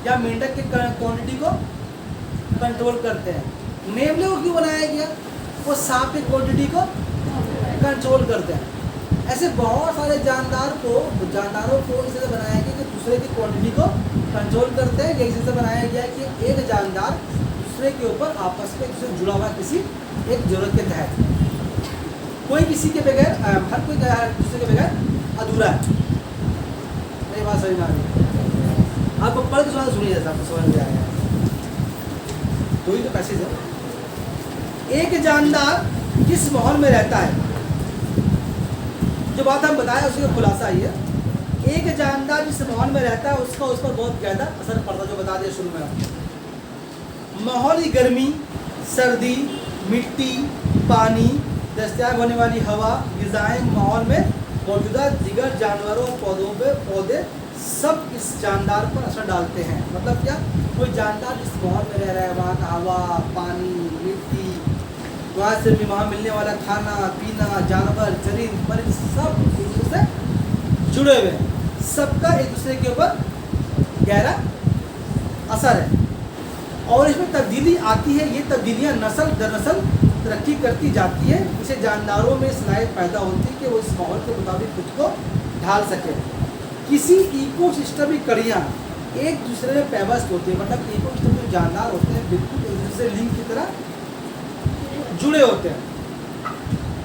या मेंढक के क्वांटिटी को कंट्रोल करते हैं। नेवले को क्यों बनाया गया? वो सांप की क्वांटिटी को कंट्रोल करते हैं। ऐसे बहुत सारे जानदारों को इस तरह बनाया गया कि दूसरे की क्वांटिटी को कंट्रोल करते हैं। इसी से बनाया गया कि एक जानदार दूसरे के ऊपर आपस में दूसरे जुड़ा हुआ किसी एक जरूरत के तहत, कोई किसी के बगैर, हर कोई दूसरे के बगैर अधूरा है। मेरी बात समझ में आ रही है? आपको पढ़ के सुनिए, जैसा आपको समझ में आएगा। तो ही तो पैसेज है। एक जानदार किस माहौल में रहता है, जो बात हम बताया उसी का खुलासा ही है। एक जानदार जिस माहौल में रहता है उसका उस पर बहुत ज़्यादा असर पड़ता है, जो बता दिया शुरू में आपको। माहौल की गर्मी, सर्दी, मिट्टी, पानी, दस्तयाब होने वाली हवा, ग़िज़ाएँ, माहौल में मौजूदा दिगर जानवरों, पौधे सब इस जानदार पर असर डालते हैं। मतलब क्या? कोई जानदार जिस माहौल में रह रहा है, वहाँ का हवा, पानी, मिट्टी, वहाँ से भी वहाँ मिलने वाला खाना पीना, जानवर, चरिंद, परिंद, सब एक दूसरे से जुड़े हुए हैं। सबका एक दूसरे के ऊपर गहरा असर है और इसमें तब्दीली आती है। ये तब्दीलियाँ नस्ल दर नस्ल तरक्की करती जाती है। इसे जानदारों में सलाहियत पैदा होती है कि वो इस माहौल के मुताबिक खुद को ढाल सके। किसी इकोसिस्टम की कड़ियाँ एक दूसरे में पैवस्त होती है। मतलब इकोसिस्टम जो जानदार होते हैं बिल्कुल एक दूसरे लिंक की तरह जुड़े होते हैं,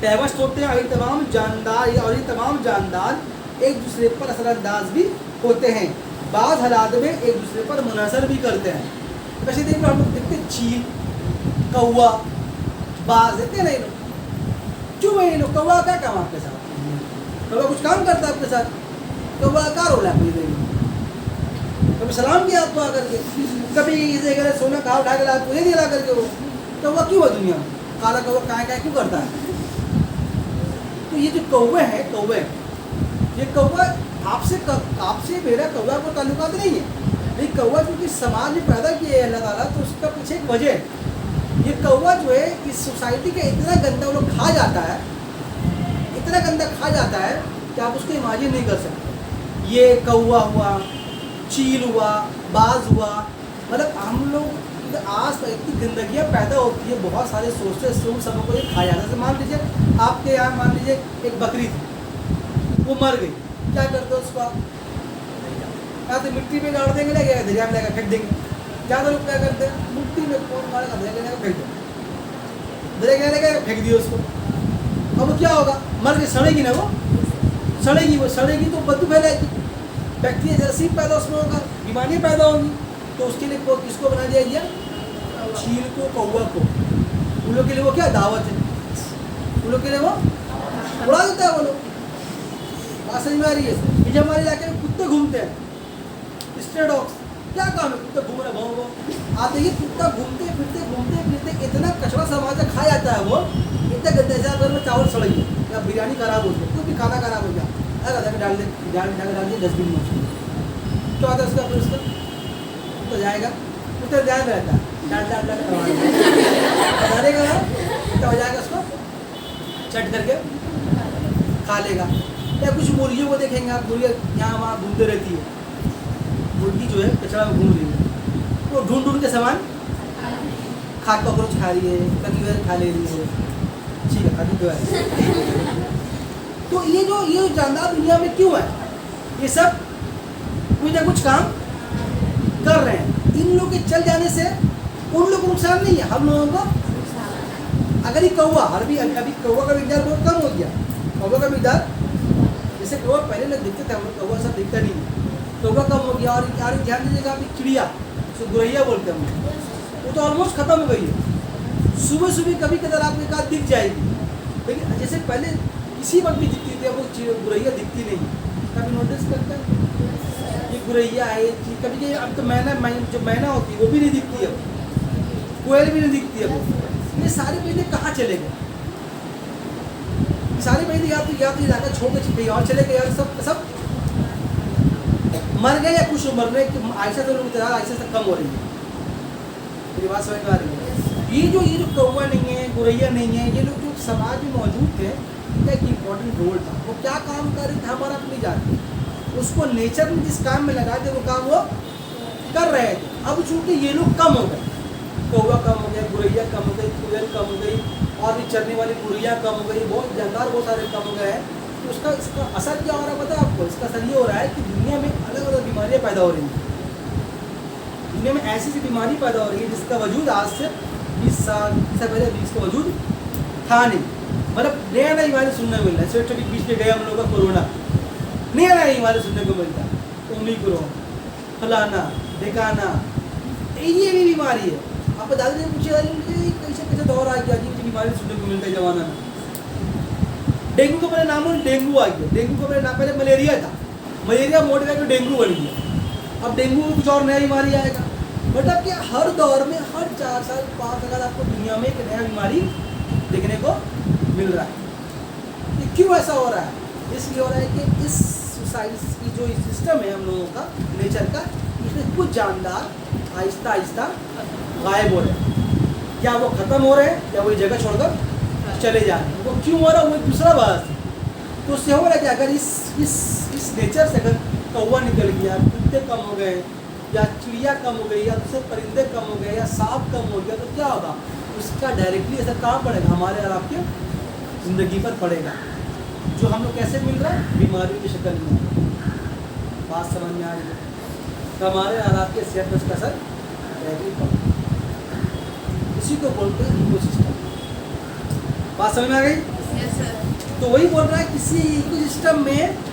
पैवस्त होते हैं। और ये तमाम जानदार एक दूसरे पर असरअंदाज भी होते हैं। बाज़ हालात में एक दूसरे पर मुनहसर भी करते हैं। वैसे देखो हम लोग देखते हैं चील, कौवा, बाज देखते हैं ना, ये लोग क्यों है? ये लोग कौवा क्या काम आपके साथ? कौवा कुछ काम करता है आपके साथ? कौवा क्या रोल है आपकी? कभी सलाम किया आपको आकर के? कभी इसे अगर सोना कहा उठा के आपको ये दिला करके? वो कौवा क्यों है दुनिया में? काला कौवा काय क्यों करता है? तो ये जो कौवे हैं, ये कौवा आपसे मेरा कौवा को ताल्लुकात नहीं है। ये कौवा क्योंकि समाज में पैदा किया है अल्लाह ताला, तो उसका पीछे एक वजह है। ये कौवा जो है इस सोसाइटी का इतना गंदा वो लोग खा जाता है, इतना गंदा खा जाता है कि आप उसको इमेजिन नहीं कर सकते। ये कौवा हुआ, चील हुआ, बाज हुआ, मतलब हम लोग आज तक इतनी गंदगियाँ पैदा होती है, बहुत सारे सोर्सेस से उन सबको ये खाया जाता है। जैसे मान लीजिए आपके यहाँ मान लीजिए एक बकरी थी, वो मर गई, क्या करते हो उसको आप? या तो मिट्टी में गाड़ देंगे, ले गया दरिया में लेकर फेंक देंगे। ज़्यादा लोग क्या करते हैं, मिट्टी में कौन मारेगा, दरिया में लेकर फेंक दो, दरिया में लेकर फेंक दिया उसको। अब वो क्या होगा, मर के सड़ेगी ना, वो सड़ेगी तो बदबू फैलेगी, बैक्टीरिया जरासीम पैदा उसमें होगा, बीमारियाँ पैदा होंगी। तो उसके लिए किसको बना दिया गया, चील को, कौवा को। उन लोग के लिए वो क्या दावत है, उन लोग के लिए वो उड़ा देता है वो लोग। बात समझ में आ रही है? ये जो हमारे इलाके में कुत्ते घूमते हैं, स्ट्रे डॉग्स, क्या काम है, कुत्ते घूम रहे भाव आप देखिए, कुत्ता घूमते फिरते इतना कचरा समाज का खा जाता है वो, इतना गंदे से अगर में चावल सड़ गया या बिरयानी खराब हो गई, कुछ भी खाना खराब हो गया, अगर डाल दिए डस्टबिन में, तो आता है उसका, फिर उसका तो जाएगा, कुत्ते ध्यान रहता है, डालेगा ना तो हो जाएगा, उसको चट करके खा लेगा। या कुछ मुर्गियों को देखेंगे आप, मुर्गियाँ यहाँ वहाँ घूमते रहती है, मुर्गी जो है कचरा में घूम रही है, वो ढूंढ के सामान खाद कॉकरोच खा रही है, कभी वगैरह खा ले रही है, ठीक है, अभी तो है। तो ये जानदार दुनिया में क्यों है, ये सब कुछ ना कुछ काम कर रहे हैं। इन लोगों के चल जाने से उन लोगों को नुकसान नहीं है, हम लोगों को। अगर ये कौवा, अभी कौवा का मिकदार बहुत कम हो गया, कौवा का मिकदार, जैसे कौवा पहले लोग दिखते थे, हम लोग कौवा सब दिखता नहीं है, कौवा कम हो गया। और ध्यान दीजिएगा, अभी चिड़िया जो गुरैया बोलते हैं हम, वो तो ऑलमोस्ट खत्म हो गई है। सुबह कभी कदर आपके साथ दिख जाएगी, लेकिन जैसे पहले किसी वक्त भी दिखती थी, अब वो गुरैया दिखती नहीं। कभी नोटिस करते हैं ये गुरैया है, कभी अब तो जो मैना होती है वो भी नहीं दिखती है, कोयल भी नहीं दिखती है। ये सारे पहले कहाँ चले गए, सारे पहले या तो इलाका छोड़ के कहीं और चले गए, और सब मर गए या कुछ मरने ऐसा तो लोग ऐसे से कम हो रही है। मेरी बात समझ में आ रही है? ये जो कौवा नहीं है, गुरैया नहीं है, ये लोग जो समाज में मौजूद थे, इनका एक इम्पोर्टेंट रोल था। वो क्या काम कर रहे थे हमारा अपनी जानते, उसको नेचर में जिस काम में लगा थे वो काम वो कर रहे थे। अब चूंकि ये लोग कम हो गए, कौवा कम हो गया, गुरैया कम हो गई, कोयल कम हो गई, और भी चरने वाली मुर्गियाँ कम हो गई, बहुत जानदार बहुत सारे कम हो गए हैं। तो इसका असर क्या हो रहा है पता है आपको? इसका असर ये हो रहा है कि दुनिया में अलग अलग बीमारियाँ पैदा हो रही हैं। दुनिया में ऐसी बीमारी पैदा हो रही है जिसका वजूद आज से 20 साल से पहले इसका वजूद था नहीं। मतलब नया नया बीमारी सुनने को मिल रहा है। छोटे छोटे बीच में गए हम लोग का कोरोना, नया नया बीमारी सुनने को मिलता है, ओमिक्रॉन, फलाना ढिकाना, ये भी बीमारी है। आप दादा जी पूछे कैसे दौर आ गया, अजीब बीमारी सुनने को मिलता है जमाना में। डेंगू को पहले नाम डेंगू आ गया, डेंगू को पहले नाम पहले मलेरिया था, मलेरिया मोड़ गया तो डेंगू बन गया। अब डेंगू में कुछ और नया बीमारी आएगा। मतलब कि हर दौर में हर 4 साल 5 साल आपको दुनिया में एक नया बीमारी देखने को मिल रहा है। ये क्यों ऐसा हो रहा है? इसलिए हो रहा है कि इस सोसाइटी की जो सिस्टम है हम लोगों का, नेचर का, इसमें कुछ जानदार आहिस्ता आहिस्ता गायब हो रहे हैं, या वो ख़त्म हो रहे हैं या वही जगह छोड़कर चले जा रहे हैं। वो क्यों हो रहा है वो एक दूसरा बात है। तो उससे हो रहा है कि अगर इस नेचर से अगर कौवा निकल गया, कुत्ते कम हो गए, या चिड़िया कम हो गई, या दूसरे परिंदे कम हो गए, या सांप कम हो गया, तो क्या होगा? उसका डायरेक्टली असर कहाँ पड़ेगा? हमारे और आपके ज़िंदगी पर पड़ेगा, जो हम लोग कैसे मिल रहा है? बीमारियों की शक्ल में। बात समझ में आ रही है? तो हमारे और आपके सेहत पर उसका असर डायरेक्टली पड़ेगा। इसी को बोलते हैं इकोसिस्टम। बात समझ में आ गई? Yes, sir. तो वही बोल रहा है, किसी इकोसिस्टम में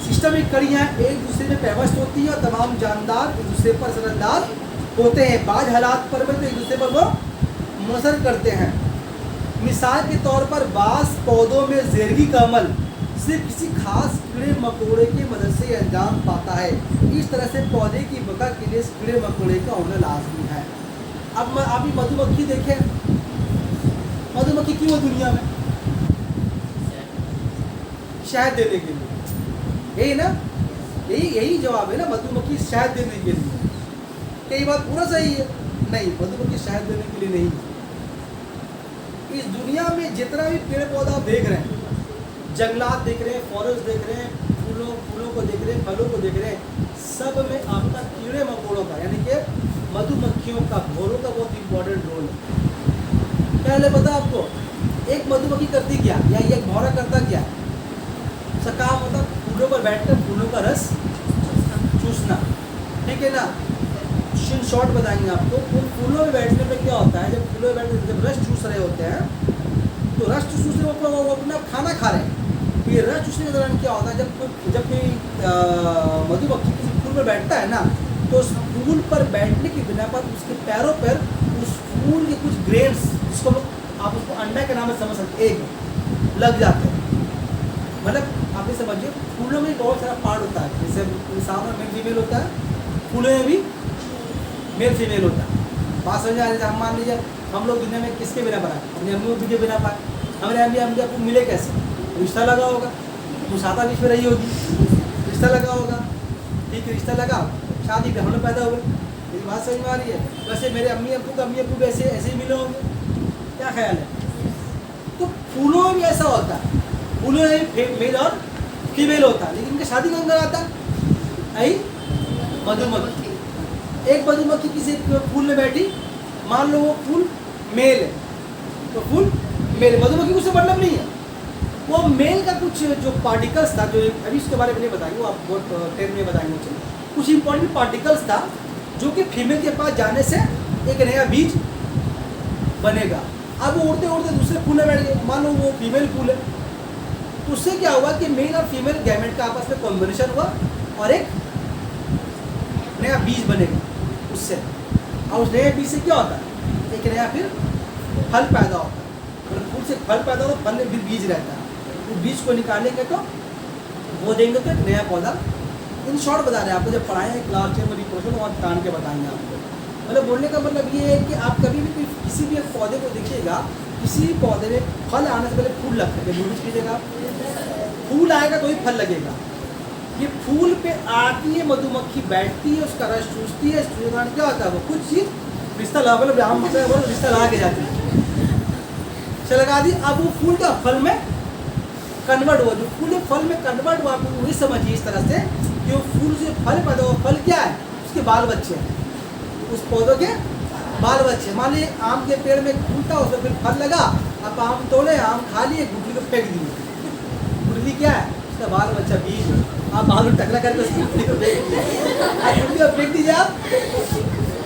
सिस्टमिक कड़ियाँ एक दूसरे में पेवस्त होती हैं और तमाम जानदार एक दूसरे पर असरअंदाज होते हैं। बाज़ हालात पर तो एक दूसरे पर वो मुनसर करते हैं। मिसाल के तौर पर बाज़ पौधों में ज़ेरगी का अमल सिर्फ किसी खास कीड़े मकोड़े की मदद से अंजाम पाता है। इस तरह से पौधे की बका के लिए कीड़े मकोड़े का होना लाजमी है। अब आप ही मधुमक्खी देखें, मधुमक्खी क्यों है दुनिया में? शहद देने के लिए, यही ना, यही जवाब है ना, मधुमक्खी शहद देने के लिए। कई बात पूरा सही है? नहीं, मधुमक्खी शहद देने के लिए नहीं। इस दुनिया में जितना भी पेड़ पौधा आप देख रहे हैं, जंगलात देख रहे हैं, फॉरेस्ट देख रहे हैं, फूलों को देख रहे हैं, फलों को देख रहे हैं, सब में आपका कीड़े मकोड़ों का यानी कि मधुमक्खियों का, भौरों का बहुत इंपॉर्टेंट रोल है। पहले पता आपको एक मधुमक्खी करती क्या या एक भौरा करता क्या? उसका काम होता फूलों पर बैठकर फूलों का रस चूसना, ठीक है ना। इन शॉर्ट बताएंगे आपको। उन फूलों में बैठने पे क्या होता है, जब फूलों में बैठने जब रस चूस रहे होते हैं तो रस चूसने में वो अपना खाना खा रहे हैं। तो ये रस चूसने के दौरान क्या होता है, जब कोई मधुमक्खी किसी फूल पर बैठता है ना, तो उस फूल पर बैठने की बिना पर उसके पैरों पर उस फूल के कुछ ग्रेन्स, जिसको आप उसको अंडा के नाम से समझ सकते, एग लग जाते हैं। मतलब आप ये समझिए फूलों में बहुत सारा पार्ट होता है, जैसे इंसान में मेल फीमेल होता है, फूलों में भी मेल फीमेल होता है। बात समझ आ रही है? हम मान लीजिए हम लोग दुनिया में किसके बिना बनाए, अपने अम्मी अब्बू के बिना पाए। हमारे अम्मी अब्बू मिले कैसे? रिश्ता लगा होगा, मुसादा बीच में रही होगी, रिश्ता लगा होगा, ठीक है, रिश्ता लगा, शादी पे हम लोग पैदा हुए। मेरी बात समझ में आ रही है? वैसे मेरे अम्मी अब्बू का अम्मी अब्बू ऐसे ऐसे ही मिले होंगे, क्या ख्याल है? तो फूलों में भी ऐसा होता है, फूलों में मेल और फीमेल होता है, लेकिन इनका शादी कौन कराता है? आई मधुमक्खी। एक मधुमक्खी किसी फूल में बैठी, मान लो वो फूल मेल है, तो फूल मेल, मधुमक्खी को उससे मतलब नहीं है। वो मेल का कुछ जो पार्टिकल्स था, जो अभी उसके बारे में नहीं बताएंगे, वो आप बहुत टेन में बताएंगे मुझे, कुछ इंपॉर्टेंट पार्टिकल्स था जो कि फीमेल के पास जाने से एक नया बीज बनेगा। अब वो उड़ते उड़ते दूसरे फूल में बैठ गए, मान लो वो फीमेल फूल है, तो उससे क्या हुआ कि मेल और फीमेल गैमेट का आपस में कॉम्बिनेशन हुआ और एक नया बीज बनेगा उससे। और उस नए बीज से क्या होता है, एक नया फिर फल पैदा होता है। और फूल से फल पैदा होता है, फल में फिर बीज रहता है, उस बीज को निकालेंगे तो वो देंगे तो एक नया पौधा। इन शॉर्ट बता रहे हैं आपको, जब पढ़ाएंगे क्लास 10 में रिपोर्शन वहाँ तान के बताएंगे आपको। मतलब बोलने का मतलब ये है कि आप कभी भी किसी भी एक पौधे को देखिएगा, किसी भी पौधे में फल आने से पहले फूल लगता है, नोटिस कीजिएगा, फूल आएगा तो ही फल लगेगा। ये फूल पे आती है मधुमक्खी, बैठती है, उसका रस चूसती है, क्या होता है वो कुछ चीज़ रिश्ता लगा, मतलब आम मतलब रिश्ता लगा के जाती है, लगा दी। अब वो फूल का फल में कन्वर्ट हुआ, जो फूल फल में कन्वर्ट हुआ, आप वही समझिए इस तरह से कि वो फूल से फल पैदा हुआ, फल क्या है, उसके बाल बच्चे हैं, उस पौधों के बाल बच्चे। मान लीजिए आम के पेड़ में फूल था, उसमें फिर फल लगा, अब आम तोड़े, आम खा लिए, गुठली को फेंक दिए, गुठली क्या है, उसका बाल बच्चा बीज। आप आलू टकरा करके उसकी गुठली को फेंक दिए, आप गुठली को फेंक दीजिए। आप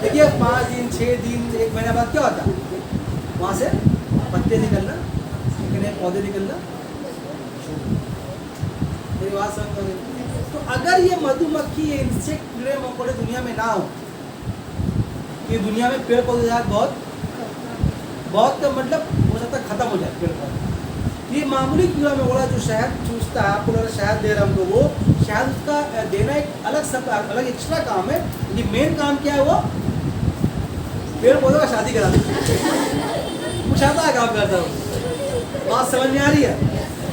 देखिए 5 दिन 6 दिन 1 महीना बाद क्या होता है, वहाँ से पत्ते निकलना, नए पौधे निकलना। मेरी बात समझ में? तो अगर ये मधुमक्खी, ये इंसेक्ट, कीड़े मकोड़े दुनिया में ना हो, ये दुनिया में पेड़ पौधे बहुत मतलब हो सकता है खत्म हो जाए पेड़ पौधे। ये मामूली कीड़ा मकोड़ा जो शहद चूसता है, आपको लग शहद दे रहा हमको, वो शहद उसका देना एक अलग एक्स्ट्रा काम है। ये मेन काम क्या है, वो पेड़ पौधों का शादी करा कुछ आता है काम करता हूँ। बात समझ में आ रही है?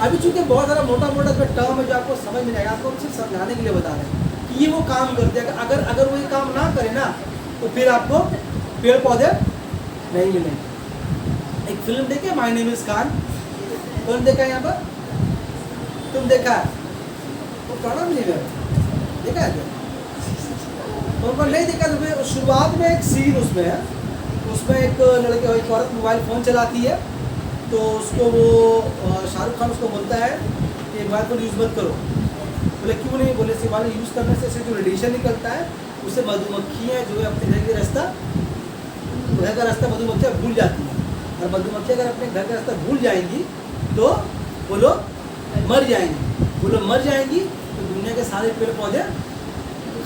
अभी चूंकि बहुत सारा मोटा टर्म है जो आपको समझ में आएगा, आपको सिर्फ समझाने के लिए बता रहे हैं कि ये वो काम करते हैं। अगर वो ये काम ना करे ना, तो फिर आपको पेड़ पौधे नहीं मिलेंगे। एक फिल्म देखे माय नेम इज खान, कौन देखा है यहाँ पर? तुम देखा है? वो पढ़ा नहीं है, देखा है क्या? कौन नहीं देखा? तो शुरुआत में एक सीन उसमें है, उसमें एक लड़के और एक औरत मोबाइल फ़ोन चलाती है, तो उसको वो शाहरुख खान उसको बोलता है कि मोबाइल फ़ोन यूज़ मत करो। बोले क्यों नहीं? बोले से मोबाइल यूज़ करने से जो रेडिएशन निकलता है उससे मधुमक्खियाँ जो है अपने घर का रास्ता मधुमक्खियाँ भूल जाती हैं, और मधुमक्खियाँ अगर अपने घर का रास्ता भूल जाएंगी तो वो लोग मर जाएंगी। वो लोग मर जाएंगी तो दुनिया के सारे पेड़ पौधे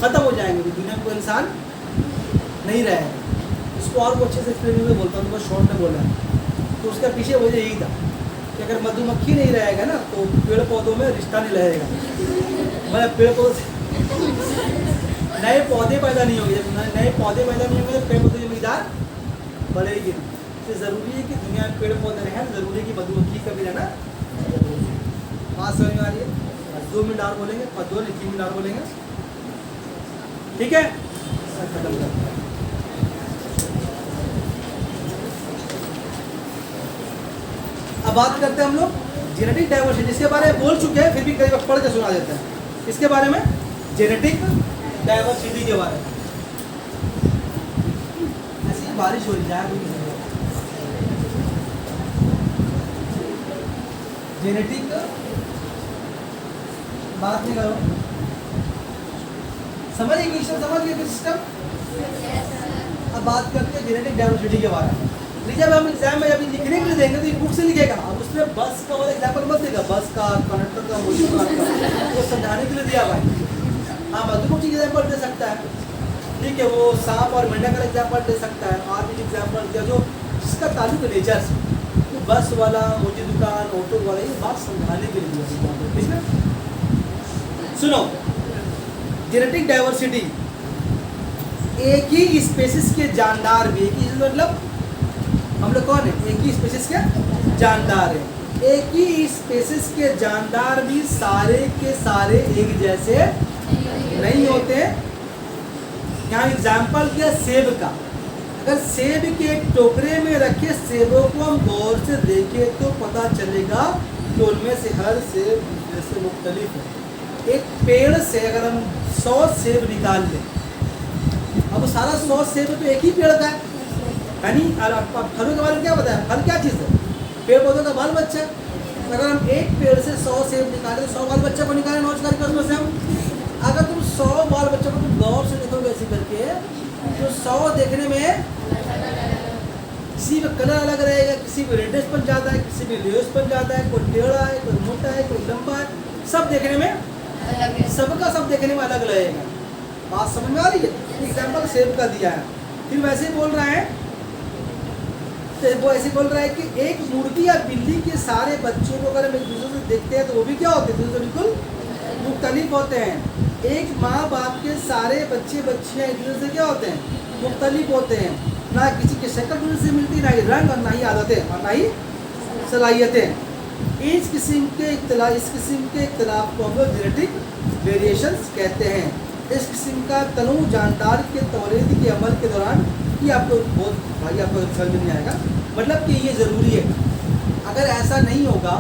ख़त्म हो जाएंगे, तो दुनिया में कोई इंसान नहीं रहेगा। इसको और वो अच्छे से एक्सप्लेन में बोलता हूँ, बहुत शॉर्ट में बोला है। तो उसका पीछे वजह यही था कि अगर मधुमक्खी नहीं रहेगा ना, तो पेड़ पौधों में रिश्ता नहीं रहेगा, मतलब पेड़ पौधे नए पौधे पैदा नहीं होंगे। जब नए पौधे पैदा नहीं होंगे तो पेड़ पौधे की मिकदार बढ़ेगी। तो ज़रूरी है कि दुनिया में पेड़ पौधे रहें, ज़रूरी है कि मधुमक्खी का भी रहना। बात समझ में आ रही है? 2 मिनट और बोलेंगे, और 2 नहीं 3 मिनट और बोलेंगे, ठीक है? खत्म करते हैं। अब बात करते हैं हम लोग जेनेटिक डाइवर्सिटी इसके बारे में बोल चुके हैं, फिर भी कई बार पढ़ के सुना देते हैं। इसके बारे में जेनेटिक डाइवर्सिटी के बारे में। ऐसी बारिश हो रही है, जेनेटिक बात नहीं करो, समझ गए क्वेश्चन, समझ गए सिस्टम। अब बात करते हैं जेनेटिक डाइवर्सिटी के बारे में। जब हम एग्जाम में जब लिखने के लिए देंगे तो बुक से लिखेगा, अब उसमें बस का वाला एग्जाम्पल मत देगा, बस का, कंडक्टर का, मोटर का, वो समझाने के लिए दिया भाई। हाँ मधुपुर चीज एग्जाम्पल दे सकता है, ठीक है, वो सांप और मेंढक का एग्जाम्पल दे सकता है, और भी एग्जाम्पल दिया जो जिसका ताल्लुक नेचर से, तो बस वाला, मोटी दुकान, ऑटो वाला, ये बात समझाने के लिए दिया, ठीक है। सुनो, जेनेटिक डाइवर्सिटी, एक ही स्पेसिस के जानदार भी, एक ही मतलब हम लोग कौन है, एक ही स्पेसिस के जानदार है, एक ही स्पेसिस के जानदार भी सारे के सारे एक जैसे नहीं होते। यहाँ एग्जाम्पल किया सेब का, अगर सेब के एक टोकरे में रखे सेबों को हम गौर से देखें तो पता चलेगा कि उनमें से हर सेब जैसे मुख्तलिफ है। एक पेड़ से अगर हम 100 सेब निकाल लें, अब सारा 100 सेब तो एक ही पेड़ का है, यानी फलों के बारे में क्या बताया, फल क्या चीज़ है, पेड़ पौधों का बाल बच्चा। अगर हम एक पेड़ से 100 सेब निकालें तो 100 बाल बच्चा को निकालें नोच करके उसमें से हम, अगर तुम 100 बाल बच्चों को तुम गौर से देखोगे ऐसे करके, तो 100 देखने में किसी में कलर अलग रहेगा, किसी में रेडियस बन जाता है, किसी में लेस बन जाता है, कोई टेढ़ा है, कोई मोटा है, कोई लंबा है, सब देखने में सबका सब देखने में अलग लगेगा। बात समझ में आ रही है। एग्जाम्पल सेब का दिया है, फिर वैसे ही बोल रहा है, तो वो ऐसे बोल रहा है कि एक मुर्गी या बिल्ली के सारे बच्चों को अगर हम एक दूसरे से देखते हैं तो वो भी क्या होते हैं, बिल्कुल मुख्तलिफ होते हैं। एक माँ बाप के सारे बच्चे बच्चियाँ एक दूसरे से क्या होते हैं, मुख्तलिफ होते हैं। ना किसी की शक्ल दूसरे से मिलती, ना ही रंग, और ना ही आदतें, और ना ही सलाहियतें। इस किस्म के इख्तलाफ को हम लोग जेनेटिक वेरिएशंस कहते हैं। इस किस्म का तनु जानदार के तौलीद के अमल के दौरान, ये आपको बहुत भाई आपको समझ में नहीं आएगा, मतलब कि ये ज़रूरी है। अगर ऐसा नहीं होगा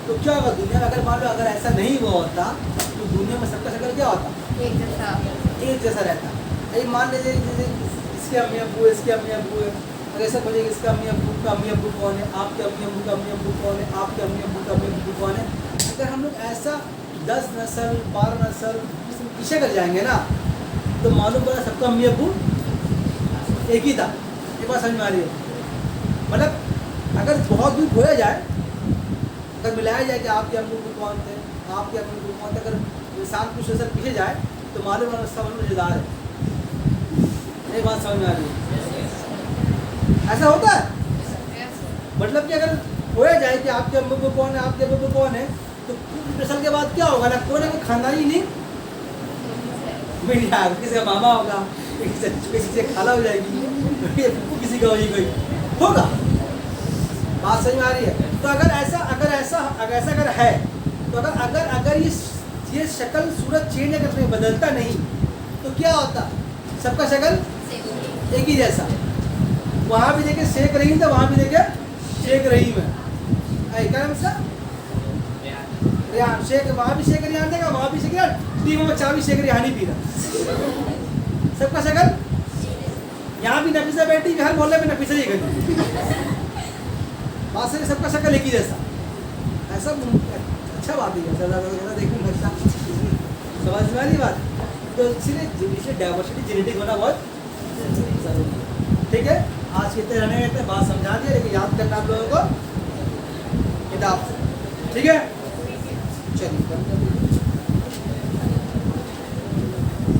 तो क्या होगा दुनिया में, अगर मान लो अगर ऐसा नहीं हुआ होता तो दुनिया में सबका शक्ल क्या होता, एक जैसा रहता। ये मान लीजिए इसके अम्मी अब्बू है, इसके अम्मी अब्बू है, अगर ऐसा बोलिए इसका अम्मी अब्बू का अम्मी अब्बू कौन है, आपके अम्मी अब्बू का अम्मी अब्बू कौन है, आपके अम्मी अब्बू का अम्मी अब्बू कौन है। अगर हम लोग ऐसा 10 नस्ल 12 नस्ल पीछे कर जाएंगे ना, तो मालूम पड़ा सबका अम्मी अब्बू एक ही था। ये बात समझ में आ रही है। मतलब अगर बहुत दूर खोया जाए, अगर मिलाया जाए कि आपके अम्मी अब्बू कौन थे, आपके अम्मी अब्बू कौन थे, अगर इंसान कुछ नस्ल पीछे जाए तो मालूम पड़ा सब मज़ेदार है। ये बात समझ में आ रही है। ऐसा होता है, मतलब कि अगर खोया जाए कि आपके अम्मी अब्बू कौन है, आपके अम्मी अब्बू कौन है, तो नस्ल के बाद क्या होगा ना, कोई ना कोई खानदानी नहीं मिल जाएगा, किसी का मामा होगा, किसी से खाला हो जाएगी, किसी का होगी, कोई होगा। बात सही में आ रही है। तो अगर ऐसा है, तो अगर ये शक्ल सूरत चेंज अगर बदलता नहीं तो क्या होता, सबका शक्ल एक ही जैसा। वहाँ भी देखे शेख रहीम था, वहाँ भी देखे शेख रहीम है, क्या नाम इसका, रेहान शेख, वहाँ भी शेख रेहान देगा, वहाँ भी शेख रेहान, टीम में चाबी शेख रेहानी पी रहा, सबका शक्ल। यहाँ भी नफीसा बैठी, हर मोहल्ले में नफीसा ही गई, बात से सबका शक्ल एक ही जैसा। ऐसा अच्छा बात है, ज़्यादा देखने में अच्छा समझ में आनी बात। तो इसीलिए डाइवर्सिटी जेनेटिक होना बहुत ज़रूरी है। ठीक है, आज कितने रहने गए थे, बात समझा दिया, लेकिन याद करना आप लोगों को किताब से। ठीक है, चलिए।